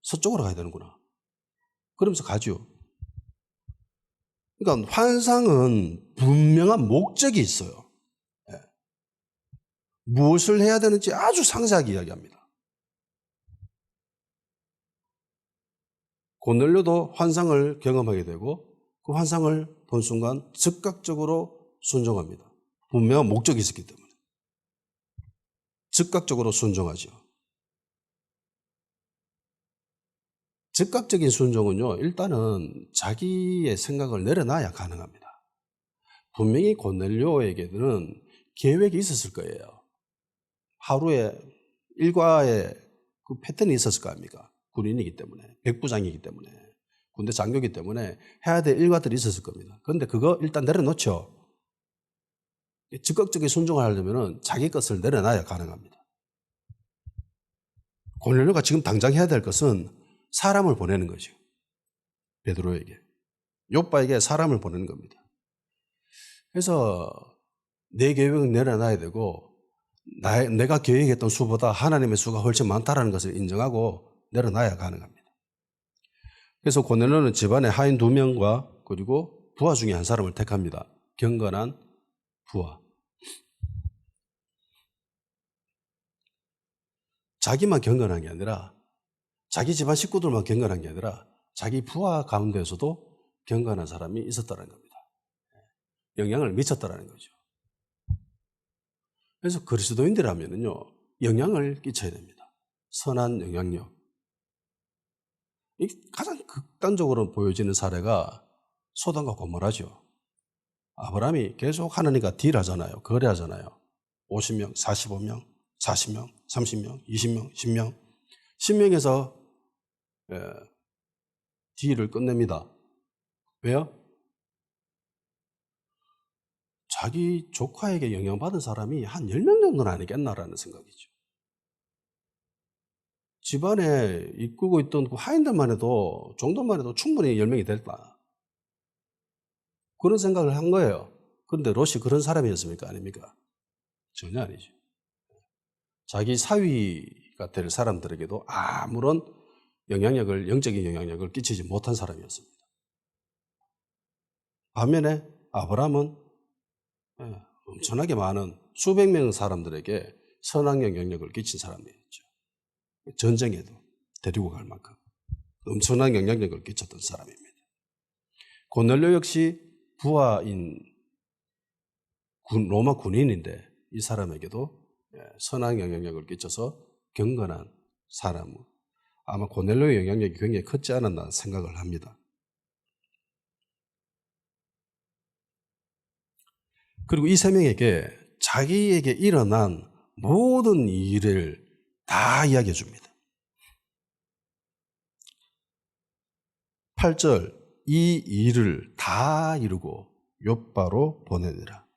서쪽으로 가야 되는구나. 그러면서 가죠. 그러니까 환상은 분명한 목적이 있어요. 예. 무엇을 해야 되는지 아주 상세하게 이야기합니다. 고넬료도 환상을 경험하게 되고 그 환상을 본 순간 즉각적으로 순종합니다. 분명한 목적이 있었기 때문에. 즉각적으로 순종하죠. 즉각적인 순종은요, 일단은 자기의 생각을 내려놔야 가능합니다. 분명히 고넬료에게는 계획이 있었을 거예요. 하루에 일과의 그 패턴이 있었을 거 아닙니까? 군인이기 때문에, 백부장이기 때문에, 군대 장교이기 때문에 해야 될 일과들이 있었을 겁니다. 그런데 그거 일단 내려놓죠. 즉각적인 순종을 하려면 자기 것을 내려놔야 가능합니다. 고넬료가 지금 당장 해야 될 것은 사람을 보내는 거죠. 베드로에게. 욥바에게 사람을 보내는 겁니다. 그래서 내 계획은 내려놔야 되고 내가 계획했던 수보다 하나님의 수가 훨씬 많다는 것을 인정하고 내려놔야 가능합니다. 그래서 고넬료는 집안에 하인 2명과 그리고 부하 중에 한 사람을 택합니다. 경건한 부하. 자기만 경건한 게 아니라 자기 집안 식구들만 경건한 게 아니라 자기 부하 가운데에서도 경건한 사람이 있었다는 겁니다. 영향을 미쳤다는 거죠. 그래서 그리스도인들이라면요, 영향을 끼쳐야 됩니다. 선한 영향력. 가장 극단적으로 보여지는 사례가 소돔과 고모라죠. 아브라함이 계속 하나님과 딜하잖아요. 거래하잖아요. 50명, 45명, 40명, 30명, 20명, 10명. 10명에서 딜을 끝냅니다. 왜요? 자기 조카에게 영향받은 사람이 한 10명 정도는 아니겠나라는 생각이죠. 집안에 이끌고 있던 그 하인들만 해도, 정도만 해도 충분히 10명이 됐다. 그런 생각을 한 거예요. 그런데 롯이 그런 사람이었습니까? 아닙니까? 전혀 아니죠. 자기 사위가 될 사람들에게도 아무런 영적인 영향력을 끼치지 못한 사람이었습니다. 반면에 아브라함은 엄청나게 많은 수백 명의 사람들에게 선한 영향력을 끼친 사람이었죠. 전쟁에도 데리고 갈 만큼 엄청난 영향력을 끼쳤던 사람입니다. 고넬료 역시 부하인 로마 군인인데 이 사람에게도 선한 영향력을 끼쳐서 경건한 사람, 아마 고넬료의 영향력이 굉장히 컸지 않았나 생각을 합니다. 그리고 이 세 명에게 자기에게 일어난 모든 일을 다 이야기해 줍니다. 8절, 이 일을 다 이루고 욥바로 보내니라.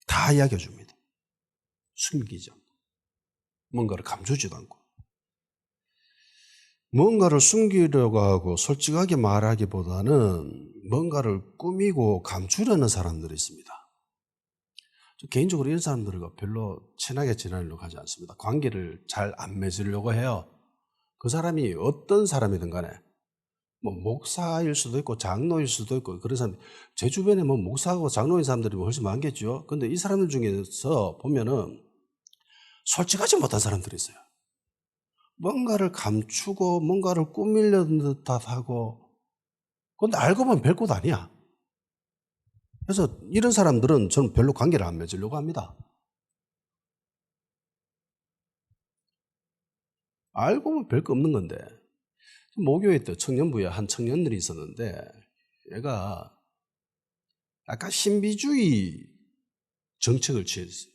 다 이야기해 줍니다. 숨기지 않고, 뭔가를 감추지도 않고. 뭔가를 숨기려고 하고 솔직하게 말하기보다는 뭔가를 꾸미고 감추려는 사람들이 있습니다. 개인적으로 이런 사람들과 별로 친하게 지내려고 하지 않습니다. 관계를 잘 안 맺으려고 해요. 그 사람이 어떤 사람이든 간에 뭐 목사일 수도 있고 장로일 수도 있고 그런 사람, 제 주변에 뭐 목사하고 장로인 사람들이 훨씬 많겠죠. 근데 이 사람들 중에서 보면은 솔직하지 못한 사람들이 있어요. 뭔가를 감추고 뭔가를 꾸미려는 듯하고, 그런데 알고 보면 별것 아니야. 그래서 이런 사람들은 저는 별로 관계를 안 맺으려고 합니다. 알고 보면 별거 없는 건데. 모교회 때 청년부에 한 청년들이 있었는데 얘가 약간 신비주의 정책을 취했어요.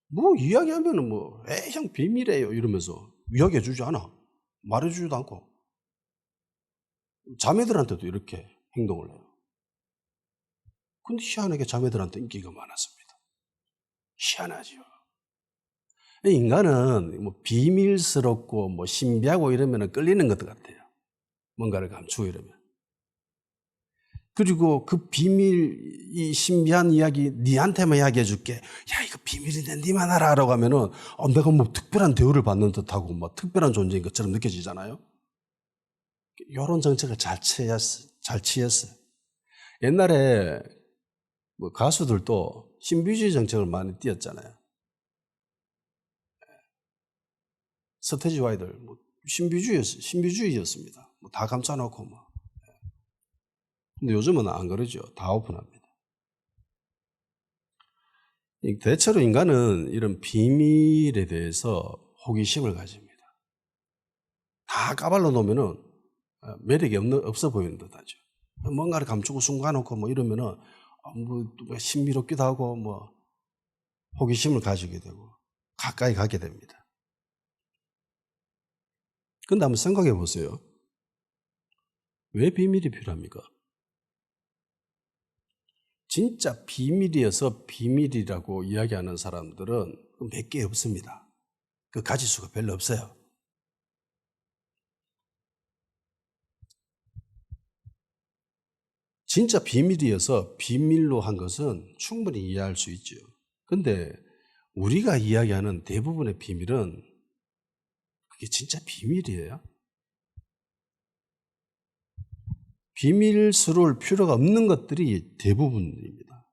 뭐 이야기하면은 뭐 형 비밀이에요 이러면서 이야기해 주지 않아. 말해 주지도 않고. 자매들한테도 이렇게 행동을 해요. 근데 희한하게 자매들한테 인기가 많았습니다. 희한하죠. 인간은 뭐 비밀스럽고 뭐 신비하고 이러면 끌리는 것 같아요. 뭔가를 감추고 이러면. 그리고 그 비밀, 이 신비한 이야기 니한테만 이야기해 줄게. 야, 이거 비밀인데 니만 알아. 라고 하면은 내가 뭐 특별한 대우를 받는 듯하고 뭐 특별한 존재인 것처럼 느껴지잖아요. 이런 정책을 잘 취했어요. 옛날에 뭐 가수들도 신비주의 정책을 많이 띄었잖아요. 서태지 아이들 뭐 신비주의였습니다. 뭐 다 감싸놓고 뭐. 근데 요즘은 안 그러죠. 다 오픈합니다. 대체로 인간은 이런 비밀에 대해서 호기심을 가집니다. 다 까발려 놓으면은 매력이 없어 보이는 듯하죠. 뭔가를 감추고 숨겨놓고 뭐 이러면은 뭐 신비롭기도 하고 뭐 호기심을 가지게 되고 가까이 가게 됩니다. 근데 한번 생각해 보세요. 왜 비밀이 필요합니까? 진짜 비밀이어서 비밀이라고 이야기하는 사람들은 몇 개 없습니다. 그 가지수가 별로 없어요. 진짜 비밀이어서 비밀로 한 것은 충분히 이해할 수 있죠. 근데 우리가 이야기하는 대부분의 비밀은 그게 진짜 비밀이에요? 비밀스러울 필요가 없는 것들이 대부분입니다.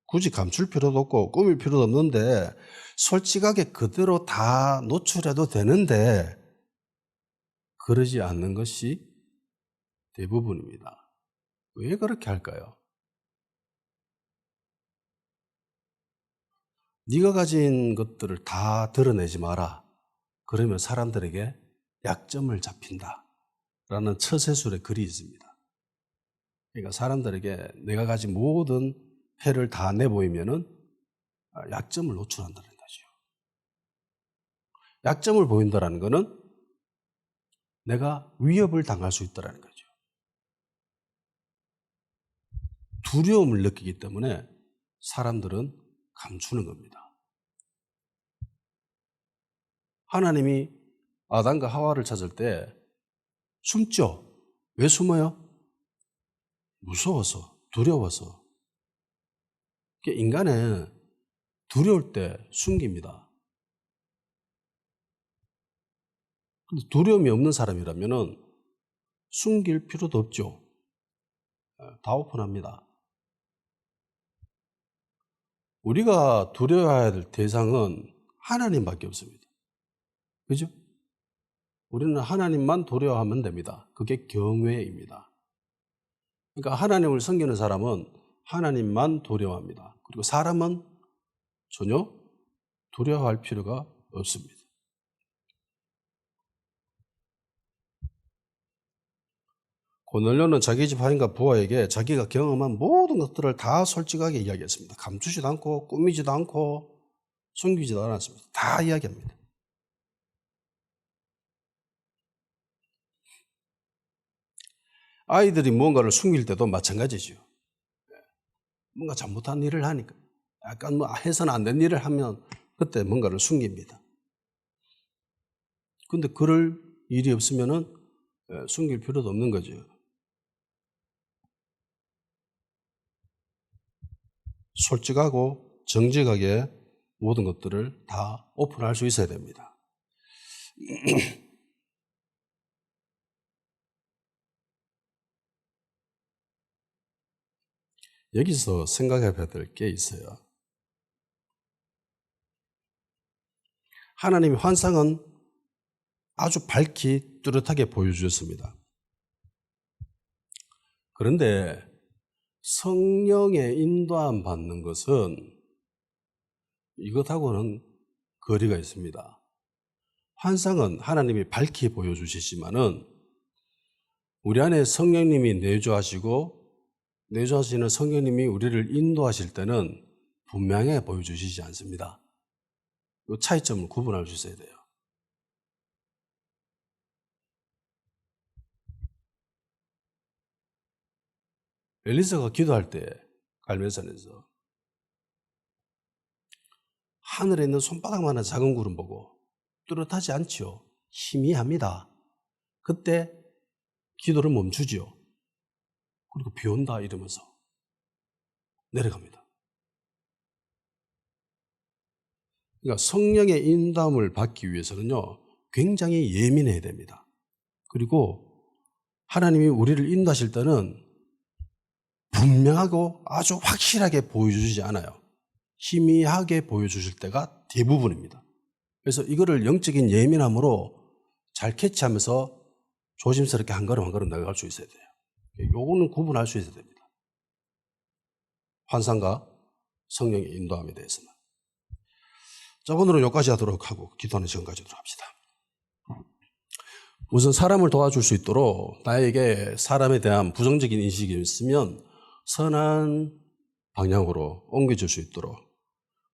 굳이 감출 필요도 없고 꾸밀 필요도 없는데 솔직하게 그대로 다 노출해도 되는데 그러지 않는 것이 대부분입니다. 왜 그렇게 할까요? 네가 가진 것들을 다 드러내지 마라. 그러면 사람들에게 약점을 잡힌다. 라는 처세술의 글이 있습니다. 그러니까 사람들에게 내가 가진 모든 패를 다 내보이면은 약점을 노출한다는 거죠. 약점을 보인다는 것은 내가 위협을 당할 수 있다는 거죠. 두려움을 느끼기 때문에 사람들은 감추는 겁니다. 하나님이 아담과 하와를 찾을 때 숨죠. 왜 숨어요? 무서워서, 두려워서. 인간은 두려울 때 숨깁니다. 근데 두려움이 없는 사람이라면 숨길 필요도 없죠. 다 오픈합니다. 우리가 두려워해야 될 대상은 하나님밖에 없습니다. 그죠? 우리는 하나님만 두려워하면 됩니다. 그게 경외입니다. 그러니까 하나님을 섬기는 사람은 하나님만 두려워합니다. 그리고 사람은 전혀 두려워할 필요가 없습니다. 고넬료는 자기 집 하인과 부하에게 자기가 경험한 모든 것들을 다 솔직하게 이야기했습니다. 감추지도 않고 꾸미지도 않고 숨기지도 않았습니다. 다 이야기합니다. 아이들이 무언가를 숨길 때도 마찬가지죠. 뭔가 잘못한 일을 하니까 약간 뭐 해서는 안 된 일을 하면 그때 뭔가를 숨깁니다. 근데 그럴 일이 없으면은 숨길 필요도 없는 거죠. 솔직하고 정직하게 모든 것들을 다 오픈할 수 있어야 됩니다. 여기서 생각해 봐야 될 게 있어요. 하나님의 환상은 아주 밝히 뚜렷하게 보여주셨습니다. 그런데 성령의 인도함 받는 것은 이것하고는 거리가 있습니다. 환상은 하나님이 밝히 보여주시지만은 우리 안에 성령님이 내주하시는 성령님이 우리를 인도하실 때는 분명하게 보여주시지 않습니다. 이 차이점을 구분할 수 있어야 돼요. 엘리사가 기도할 때 갈멜산에서 하늘에 있는 손바닥만한 작은 구름 보고 뚜렷하지 않지요. 희미합니다. 그때 기도를 멈추지요. 그리고 비 온다 이러면서 내려갑니다. 그러니까 성령의 인도함을 받기 위해서는요, 굉장히 예민해야 됩니다. 그리고 하나님이 우리를 인도하실 때는 분명하고 아주 확실하게 보여주지 않아요. 희미하게 보여주실 때가 대부분입니다. 그래서 이거를 영적인 예민함으로 잘 캐치하면서 조심스럽게 한 걸음 한 걸음 나아갈 수 있어야 돼요. 요거는 구분할 수 있어야 됩니다. 환상과 성령의 인도함에 대해서는. 자, 오늘은 여기까지 하도록 하고 기도하는 시간 가지도록 합시다. 우선 사람을 도와줄 수 있도록 나에게 사람에 대한 부정적인 인식이 있으면 선한 방향으로 옮겨줄 수 있도록,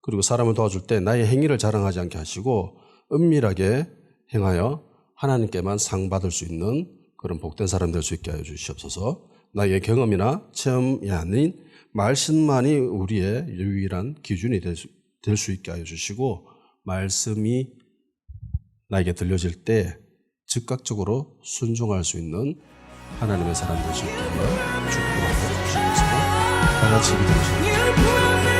그리고 사람을 도와줄 때 나의 행위를 자랑하지 않게 하시고 은밀하게 행하여 하나님께만 상 받을 수 있는 그런 복된 사람 될 수 있게 하여 주시옵소서. 나의 경험이나 체험이 아닌 말씀만이 우리의 유일한 기준이 될 수 있게 하여 주시고, 말씀이 나에게 들려질 때 즉각적으로 순종할 수 있는 하나님의 사람 될 수 있게 하여 축복하여 주시옵소서. 다 같이 기도하시겠습니다.